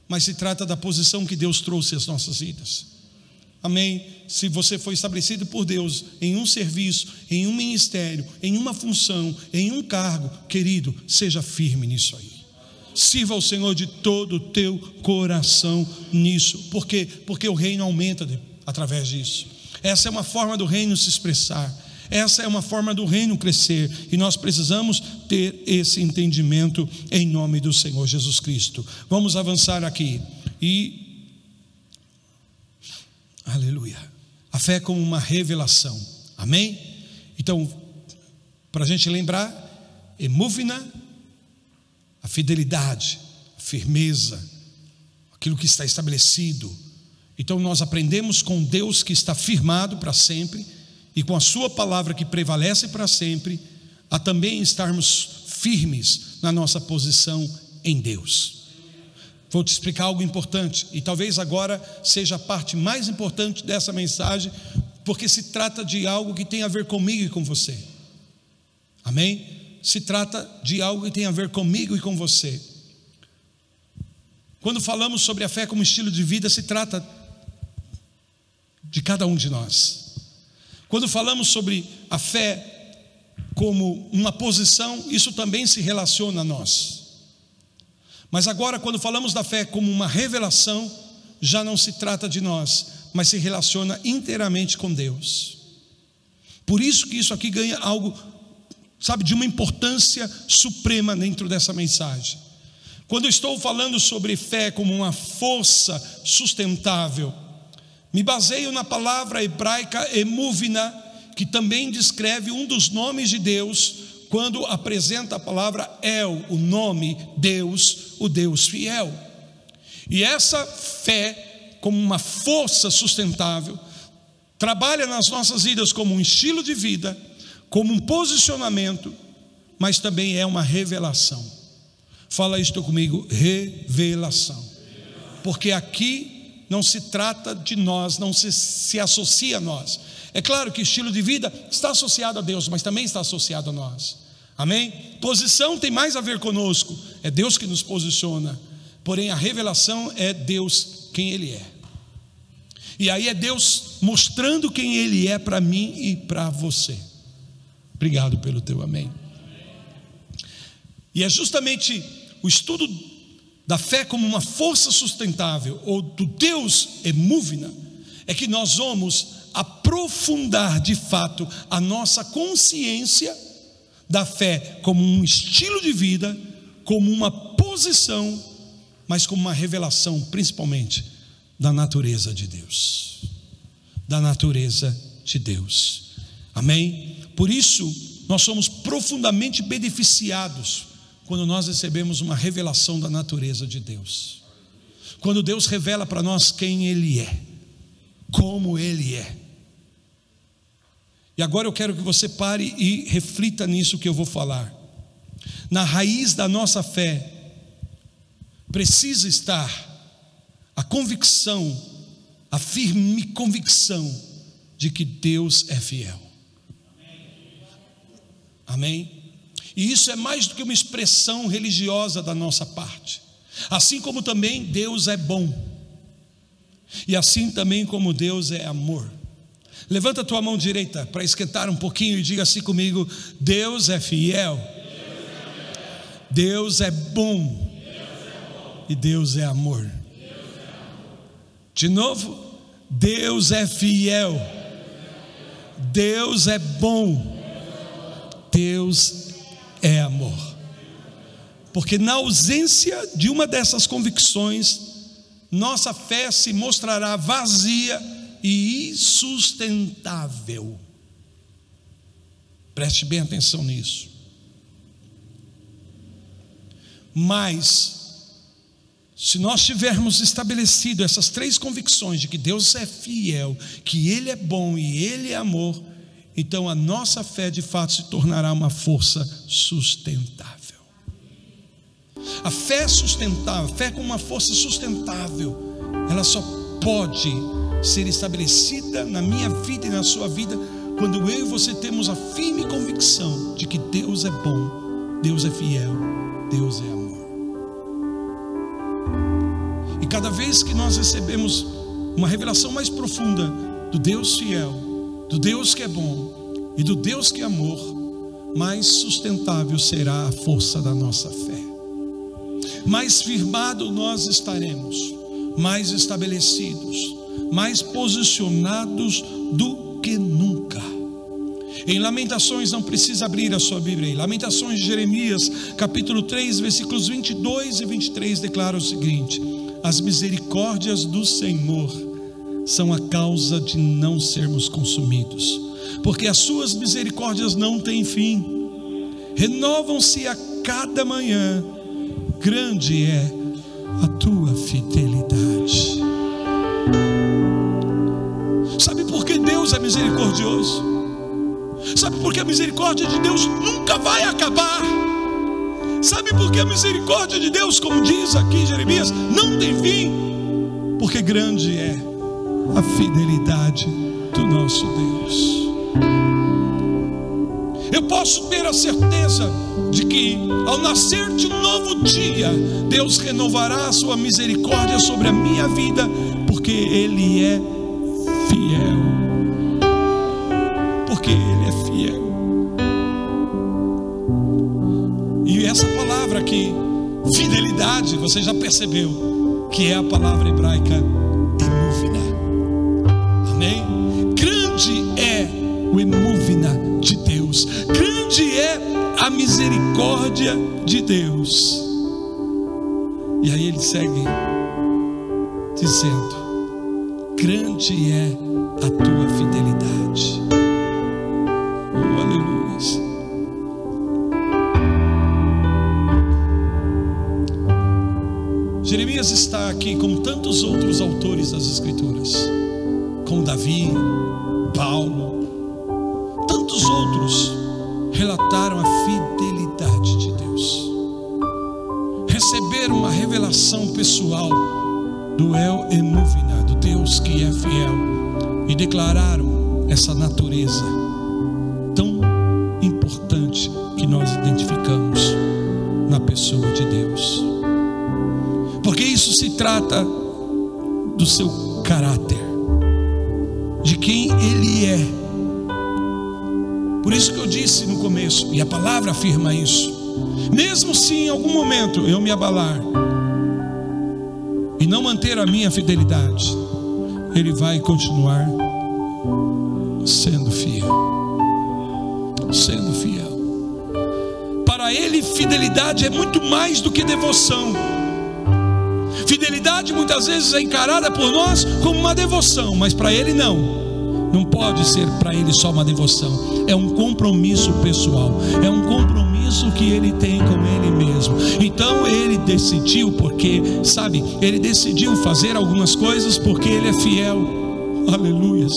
mas se trata da posição que Deus trouxe às nossas vidas, amém? Se você foi estabelecido por Deus em um serviço, em um ministério, em uma função, em um cargo, querido, seja firme nisso aí, sirva ao Senhor de todo o teu coração nisso. Por quê? Porque o reino aumenta através disso. Essa é uma forma do reino se expressar, essa é uma forma do reino crescer, e nós precisamos ter esse entendimento em nome do Senhor Jesus Cristo. Vamos avançar aqui, e aleluia, a fé como uma revelação, amém? Então, para a gente lembrar, emúvina, a fidelidade, a firmeza, aquilo que está estabelecido. Então nós aprendemos com Deus que está firmado para sempre, e com a sua palavra que prevalece para sempre, a também estarmos firmes na nossa posição em Deus. Vou te explicar algo importante, e talvez agora seja a parte mais importante dessa mensagem, porque se trata de algo que tem a ver comigo e com você, amém? Se trata de algo que tem a ver comigo e com você. Quando falamos sobre a fé como estilo de vida, se trata de cada um de nós. Quando falamos sobre a fé como uma posição, isso também se relaciona a nós. Mas agora, quando falamos da fé como uma revelação, já não se trata de nós, mas se relaciona inteiramente com Deus. Por isso que isso aqui ganha algo, sabe, de uma importância suprema dentro dessa mensagem. Quando eu estou falando sobre fé como uma força sustentável, me baseio na palavra hebraica emúvina, que também descreve um dos nomes de Deus, quando apresenta a palavra El, o nome Deus, o Deus fiel. E essa fé, como uma força sustentável, trabalha nas nossas vidas como um estilo de vida, como um posicionamento, mas também é uma revelação. Fala isto comigo, revelação. Porque aqui não se trata de nós, não se associa a nós. É claro que estilo de vida está associado a Deus, mas também está associado a nós, amém? Posição tem mais a ver conosco, é Deus que nos posiciona, porém a revelação é Deus quem Ele é, e aí é Deus mostrando quem Ele é para mim e para você. Obrigado pelo teu amém. E é justamente o estudo da fé como uma força sustentável, ou do Deus emúvina, é que nós vamos aprofundar de fato a nossa consciência da fé como um estilo de vida, como uma posição, mas como uma revelação principalmente da natureza de Deus, da natureza de Deus, amém? Por isso nós somos profundamente beneficiados quando nós recebemos uma revelação da natureza de Deus, quando Deus revela para nós quem Ele é, como Ele é. E agora eu quero que você pare e reflita nisso que eu vou falar. Na raiz da nossa fé precisa estar a convicção, a firme convicção de que Deus é fiel. Amém? E isso é mais do que uma expressão religiosa da nossa parte. Assim como também Deus é bom, e assim também como Deus é amor. Levanta a tua mão direita para esquentar um pouquinho e diga assim comigo: Deus é fiel, Deus é bom, e Deus é amor. De novo, Deus é fiel, Deus é bom, Deus é amor. Porque na ausência de uma dessas convicções, nossa fé se mostrará vazia e insustentável. Preste bem atenção nisso. Mas, se nós tivermos estabelecido essas três convicções de que Deus é fiel, que Ele é bom e Ele é amor, então a nossa fé de fato se tornará uma força sustentável. A fé sustentável, fé com uma força sustentável, ela só pode ser estabelecida na minha vida e na sua vida quando eu e você temos a firme convicção de que Deus é bom, Deus é fiel, Deus é amor. E cada vez que nós recebemos uma revelação mais profunda do Deus fiel, do Deus que é bom e do Deus que é amor, mais sustentável será a força da nossa fé. Mais firmado nós estaremos, mais estabelecidos, mais posicionados do que nunca. Em Lamentações, não precisa abrir a sua Bíblia aí, Lamentações de Jeremias, capítulo 3, versículos 22 e 23, declara o seguinte: as misericórdias do Senhor são a causa de não sermos consumidos, porque as suas misericórdias não têm fim, renovam-se a cada manhã, grande é a tua fidelidade. Sabe por que Deus é misericordioso? Sabe por que a misericórdia de Deus nunca vai acabar? Sabe por que a misericórdia de Deus, como diz aqui Jeremias, não tem fim? Porque grande é a fidelidade do nosso Deus. Eu posso ter a certeza de que ao nascer de um novo dia, Deus renovará a sua misericórdia sobre a minha vida, porque Ele é fiel. Porque Ele é fiel. E essa palavra aqui, fidelidade, você já percebeu que é a palavra hebraica emuvna. Amém? Grande é o emuvna de Deus, grande é a misericórdia de Deus. E aí ele segue dizendo: grande é a tua fidelidade. Oh, aleluia. Jeremias está aqui como tantos outros autores das Escrituras, como Davi, Paulo, tantos outros relataram a fidelidade de Deus, receberam uma revelação pessoal do El Emuvna, do Deus que é fiel, e declararam essa natureza tão importante que nós identificamos na pessoa de Deus, porque isso se trata do seu caráter, de quem Ele é. Por isso que eu disse no começo, e a palavra afirma isso: mesmo se em algum momento eu me abalar e não manter a minha fidelidade, Ele vai continuar sendo fiel. Sendo fiel. Para Ele, fidelidade é muito mais do que devoção. Fidelidade muitas vezes é encarada por nós como uma devoção, mas para Ele não. Não pode ser para Ele só uma devoção. É um compromisso pessoal, é um compromisso que Ele tem com Ele mesmo. Então Ele decidiu, porque, sabe, Ele decidiu fazer algumas coisas porque Ele é fiel. Aleluias.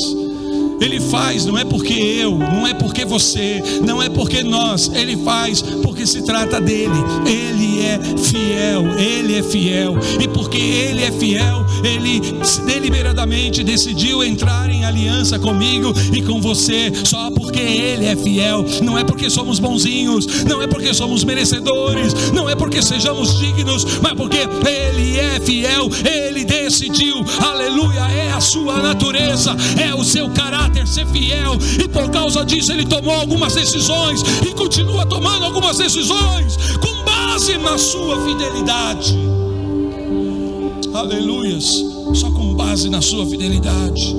Ele faz, não é porque eu, não é porque você, não é porque nós. Ele faz porque se trata dele. Ele Ele é fiel, Ele é fiel. E porque Ele é fiel, Ele deliberadamente decidiu entrar em aliança comigo e com você, só porque Ele é fiel. Não é porque somos bonzinhos, não é porque somos merecedores, não é porque sejamos dignos, mas porque Ele é fiel. Ele decidiu, aleluia, é a sua natureza, é o seu caráter ser fiel, e por causa disso Ele tomou algumas decisões e continua tomando algumas decisões com base na sua fidelidade. Aleluias, só com base na sua fidelidade.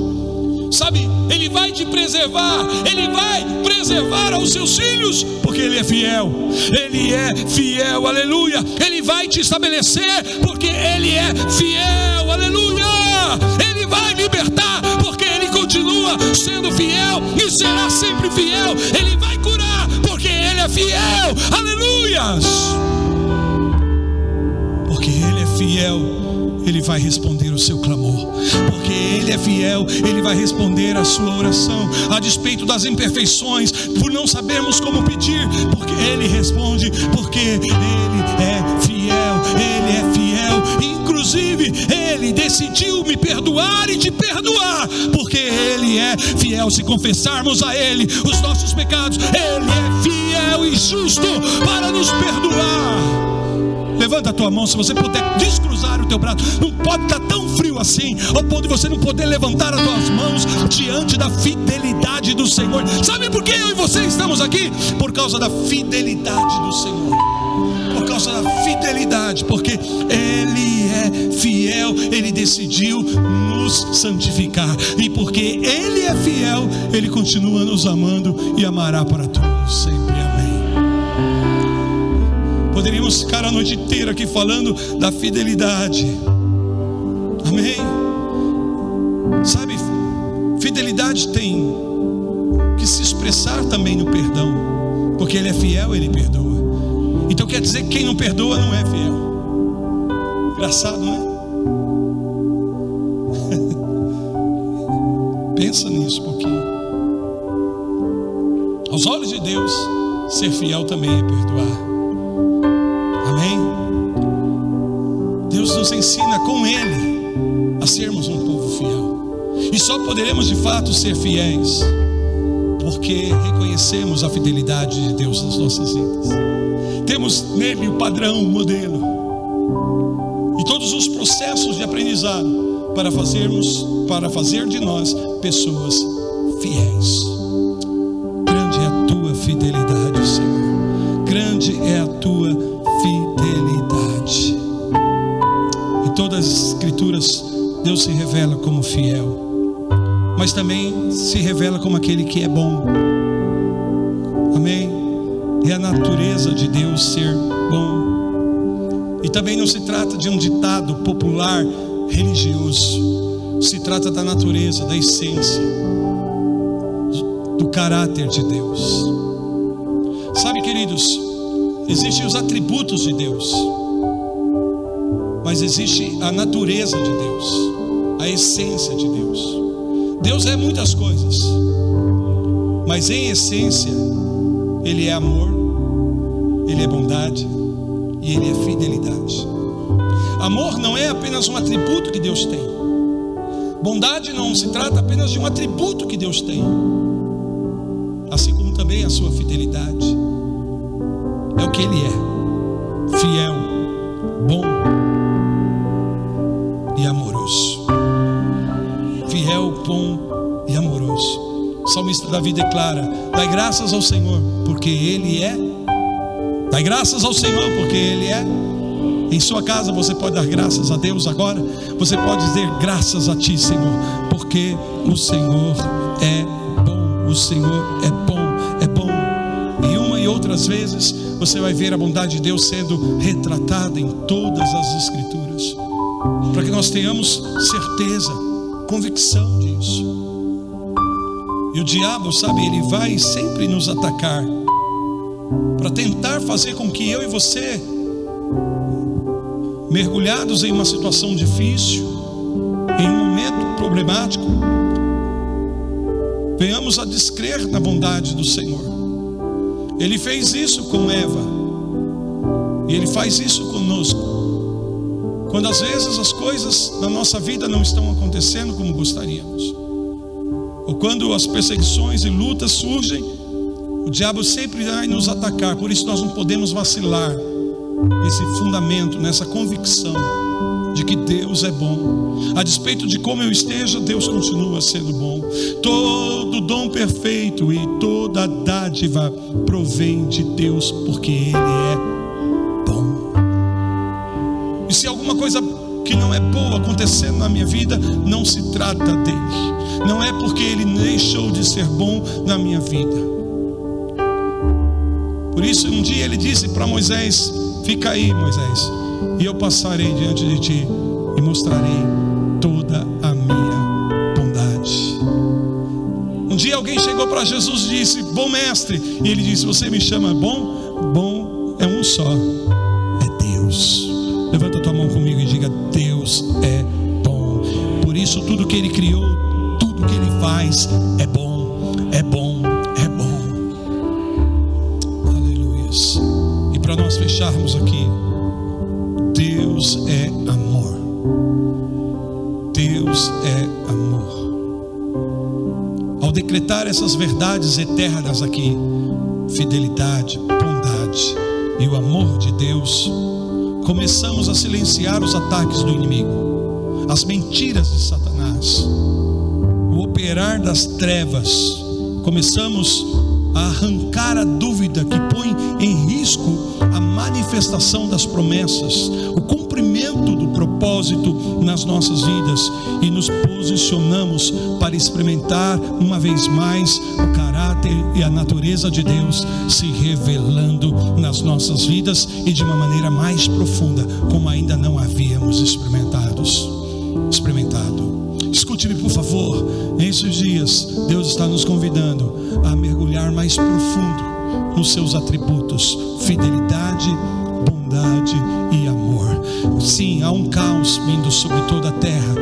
Sabe, Ele vai te preservar, Ele vai preservar aos seus filhos, porque Ele é fiel. Ele é fiel, aleluia. Ele vai te estabelecer, porque Ele é fiel, aleluia. Ele vai libertar, porque Ele continua sendo fiel e será sempre fiel. Ele vai curar, porque Ele é fiel, aleluias. Porque Ele é fiel, Ele vai responder o seu clamor. Porque Ele é fiel, Ele vai responder a sua oração, a despeito das imperfeições, por não sabermos como pedir, porque Ele responde, porque Ele é fiel, Ele é fiel. Inclusive Ele decidiu me perdoar e te perdoar, porque Ele é fiel. Se confessarmos a Ele os nossos pecados, Ele é fiel e justo para nos perdoar. Levanta a tua mão, se você puder descruzar o teu braço. Não pode estar tão frio assim, ao ponto de você não poder levantar as tuas mãos diante da fidelidade do Senhor. Sabe por que eu e você estamos aqui? Por causa da fidelidade do Senhor. Por causa da fidelidade, porque Ele é fiel, Ele decidiu nos santificar. E porque Ele é fiel, Ele continua nos amando e amará para todos sempre. Amém. Poderíamos ficar a noite inteira aqui falando da fidelidade. Amém. Sabe, fidelidade tem que se expressar também no perdão, porque Ele é fiel, Ele perdoa. Então quer dizer que quem não perdoa não é fiel. Engraçado, não é? Pensa nisso um pouquinho. Aos olhos de Deus, ser fiel também é perdoar. Amém? Deus nos ensina com Ele a sermos um povo fiel. E só poderemos de fato ser fiéis porque reconhecemos a fidelidade de Deus nas nossas vidas. Temos nele o padrão, o modelo e todos os processos de aprendizado para fazer de nós pessoas fiéis. Grande é a tua fidelidade, Senhor. Grande é a tua fidelidade. Em todas as escrituras Deus se revela como fiel, mas também se revela como aquele que é bom. Amém? É a natureza de Deus ser bom. E também não se trata de um ditado popular religioso. Se trata da natureza, da essência, do caráter de Deus. Sabe, queridos, existem os atributos de Deus, mas existe a natureza de Deus, a essência de Deus. Deus é muitas coisas, mas em essência Ele é amor, Ele é bondade e Ele é fidelidade. Amor não é apenas um atributo que Deus tem. Bondade não se trata apenas de um atributo que Deus tem, assim como também a sua fidelidade. É o que Ele é: fiel, bom e amoroso. Fiel, bom e amoroso. O salmista Davi declara: dai graças ao Senhor, porque Ele é. Dai graças ao Senhor, porque Ele é. Em sua casa você pode dar graças a Deus agora. Você pode dizer graças a Ti, Senhor, porque o Senhor é bom. O Senhor é bom, é bom. E uma e outras vezes você vai ver a bondade de Deus sendo retratada em todas as escrituras, para que nós tenhamos certeza, convicção disso. E o diabo, sabe, ele vai sempre nos atacar para tentar fazer com que eu e você, mergulhados em uma situação difícil, em um momento problemático, venhamos a descrer na bondade do Senhor. Ele fez isso com Eva. E Ele faz isso conosco. Quando às vezes as coisas na nossa vida não estão acontecendo como gostaríamos, ou quando as perseguições e lutas surgem, o diabo sempre vai nos atacar. Por isso nós não podemos vacilar nesse fundamento, nessa convicção de que Deus é bom. A despeito de como eu esteja, Deus continua sendo bom. Todo dom perfeito e toda dádiva provém de Deus, porque Ele é bom. E se alguma coisa que não é boa acontecendo na minha vida, não se trata dele, não é porque Ele deixou de ser bom na minha vida. Por isso um dia Ele disse para Moisés: fica aí, Moisés, e eu passarei diante de ti e mostrarei toda a minha bondade. Um dia alguém chegou para Jesus e disse: bom mestre, e ele disse: você me chama bom? Bom é um só, é Deus. Levanta tua mão comigo e diga: Deus é bom. Por isso tudo que Ele criou, tudo que Ele faz é bom, é bom, é bom. Aleluias. E para nós fecharmos aqui, Deus é amor. Deus é amor. Ao decretar essas verdades eternas aqui, fidelidade, bondade e o amor de Deus, começamos a silenciar os ataques do inimigo, as mentiras de Satanás, o operar das trevas. Começamos a arrancar a dúvida que põe em risco a manifestação das promessas, o cumprimento do propósito nas nossas vidas, e nos posicionamos para experimentar uma vez mais o caráter e a natureza de Deus se revelando nas nossas vidas, e de uma maneira mais profunda, como ainda não havíamos experimentado. Escute-me, por favor. Nesses dias Deus está nos convidando a mergulhar mais profundo nos seus atributos: fidelidade, bondade e amor. Sim, há um caos vindo sobre toda a terra.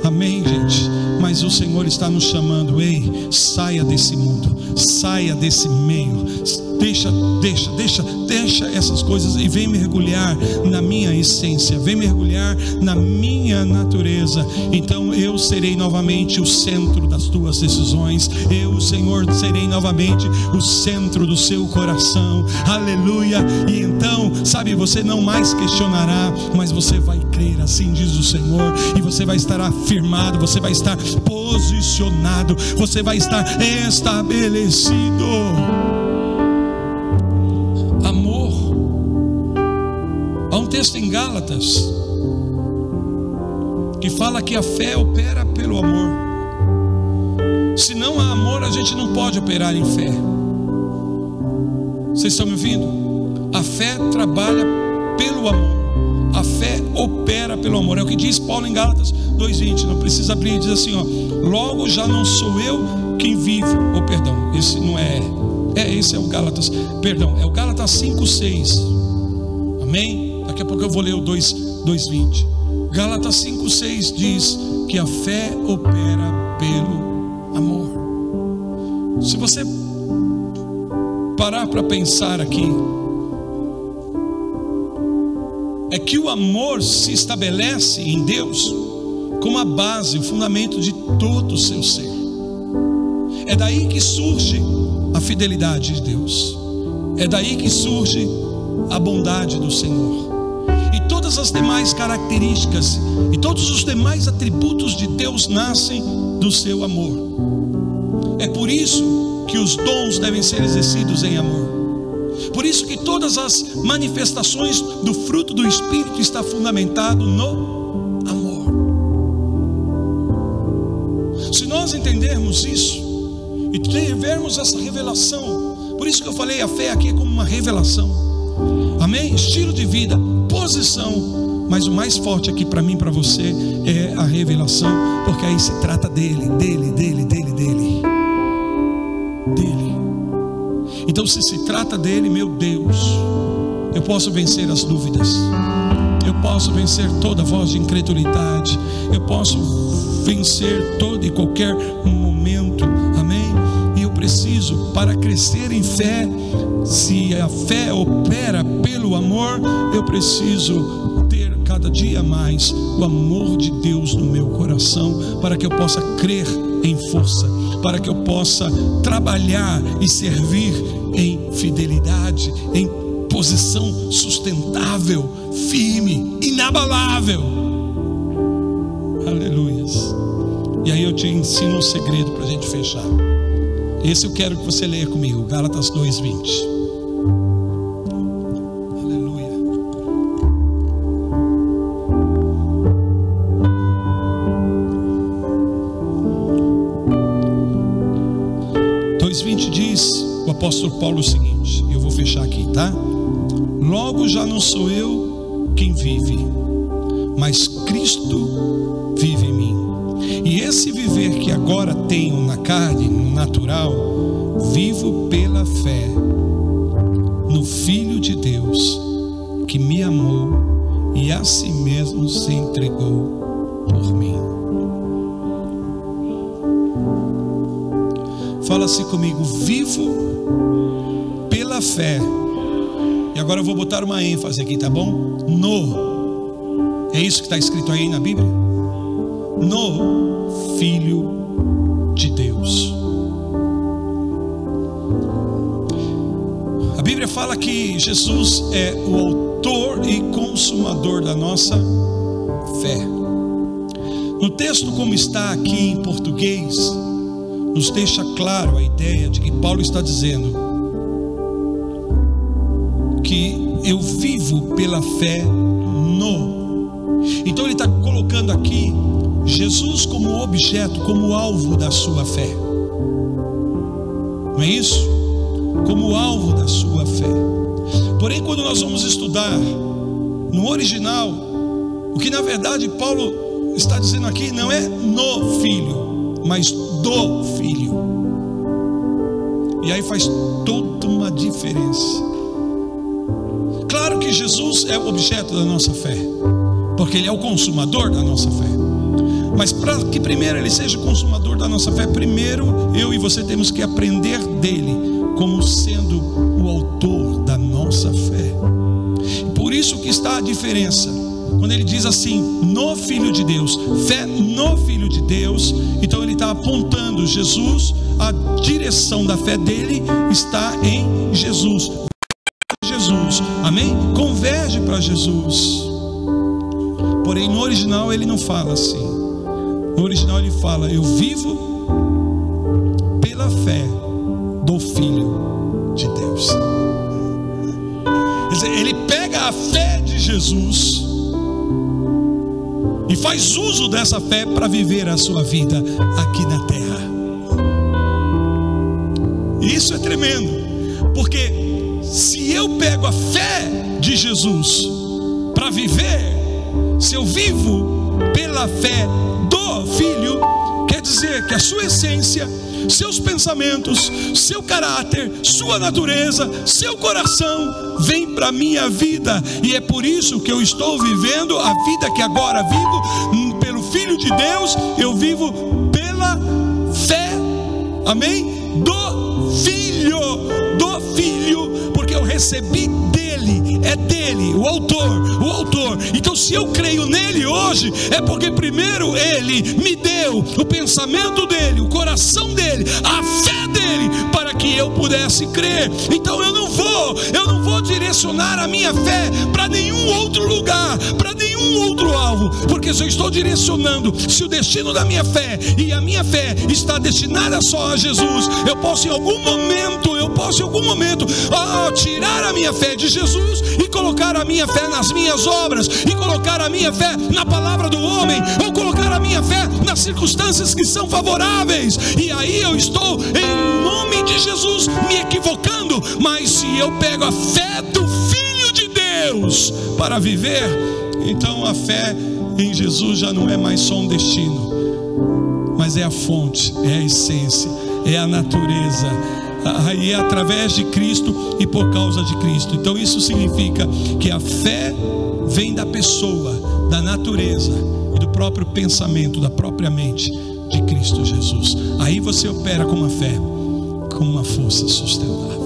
Amém, gente? Mas o Senhor está nos chamando: ei, saia desse mundo, saia desse meio, deixa essas coisas e vem mergulhar na minha essência, vem mergulhar na minha natureza. Então eu serei novamente o centro das tuas decisões. Eu, Senhor, serei novamente o centro do seu coração. Aleluia. E então, sabe, você não mais questionará, mas você vai crer, assim diz o Senhor, e você vai estar afirmado, você vai estar posicionado, você vai estar estabelecido. Amor. Há um texto em Gálatas que fala que a fé opera pelo amor. Se não há amor, a gente não pode operar em fé. Vocês estão me ouvindo? A fé trabalha pelo amor. A fé opera pelo amor. É o que diz Paulo em Gálatas 2:20. Não precisa abrir, diz assim, ó: logo já não sou eu quem vive. Ou perdão, esse não é. Esse é o Gálatas, perdão, é o Gálatas 5:6. Amém? Daqui a pouco eu vou ler o 2:20. Gálatas 5:6 diz que a fé opera pelo amor. Se você parar para pensar aqui, é que o amor se estabelece em Deus como a base, o fundamento de todo o seu ser. É daí que surge a fidelidade de Deus, é daí que surge a bondade do Senhor, e todas as demais características e todos os demais atributos de Deus nascem do seu amor. É por isso que os dons devem ser exercidos em amor. Por isso que todas as manifestações do fruto do Espírito está fundamentado no amor. Se nós entendermos isso e tivermos essa revelação, por isso que eu falei, a fé aqui é como uma revelação. Amém? Estilo de vida, posição, mas o mais forte aqui para mim e para você é a revelação, porque aí se trata dele. Então, se se trata dele, meu Deus, eu posso vencer as dúvidas, eu posso vencer toda voz de incredulidade, eu posso vencer todo e qualquer momento, amém? E eu preciso, para crescer em fé, se a fé opera pelo amor, eu preciso ter cada dia mais o amor de Deus no meu coração, para que eu possa crer em força, para que eu possa trabalhar e servir em fidelidade, em posição sustentável, firme, inabalável. Aleluias. E aí eu te ensino um segredo para a gente fechar. Esse eu quero que você leia comigo, Gálatas 2:20. Aleluia. 2:20 diz o apóstolo Paulo o seguinte, e eu vou fechar aqui, tá? Logo já não sou eu quem vive, mas Cristo vive em mim. E esse viver que agora tenho na carne, no natural, vivo pela fé no Filho de Deus, que me amou e a si mesmo se entregou por mim. Fala assim comigo: vivo pela fé. E agora eu vou botar uma ênfase aqui, tá bom? É isso que está escrito aí na Bíblia? No Filho de Deus. A Bíblia fala que Jesus é o autor e consumador da nossa fé. No texto como está aqui em português, nos deixa claro a ideia de que Paulo está dizendo que eu vivo pela fé no. Então ele está colocando aqui Jesus como objeto, como alvo da sua fé. Não é isso? Como alvo da sua fé. Porém, quando nós vamos estudar no original, o que na verdade Paulo está dizendo aqui não é no Filho, mas do Filho. E aí faz toda uma diferença. Claro que Jesus é o objeto da nossa fé, porque Ele é o consumador da nossa fé. Mas para que primeiro Ele seja o consumador da nossa fé, primeiro eu e você temos que aprender dEle como sendo o autor da nossa fé. Por isso que está a diferença. Quando Ele diz assim, no Filho de Deus, fé no Filho de Deus, então Ele está apontando Jesus, a direção da fé dele está em Jesus. Jesus, amém? Converge para Jesus. Porém no original ele não fala assim. No original ele fala: eu vivo pela fé do Filho de Deus. Quer dizer, ele pega a fé de Jesus e faz uso dessa fé para viver a sua vida aqui na terra. E isso é tremendo, porque se eu pego a fé de Jesus para viver, se eu vivo pela fé do Filho, quer dizer que a sua essência, seus pensamentos, seu caráter, sua natureza, seu coração vem para a minha vida. E é por isso que eu estou vivendo a vida que agora vivo pelo Filho de Deus. Eu vivo pela fé, amém? Do Filho, porque eu recebi dele, é dele, o autor. Então se eu creio nele hoje, é porque primeiro ele me deu o pensamento dele, o coração dele, a fé dele, para que eu pudesse crer. Então eu não vou direcionar a minha fé para nenhum outro lugar, para nenhum outro alvo, porque se eu estou direcionando, se o destino da minha fé e a minha fé está destinada só a Jesus, eu posso em algum momento tirar a minha fé de Jesus e colocar a minha fé nas minhas obras, e colocar a minha fé na palavra do homem, ou colocar a minha fé nas circunstâncias que são favoráveis. E aí eu estou, em nome de Jesus, me equivocando. Mas se eu pego a fé do Filho de Deus para viver, então a fé em Jesus já não é mais só um destino, mas é a fonte, é a essência, é a natureza. E é através de Cristo e por causa de Cristo. Então isso significa que a fé vem da pessoa, da natureza e do próprio pensamento, da própria mente de Cristo Jesus. Aí você opera com uma fé como uma força sustentável.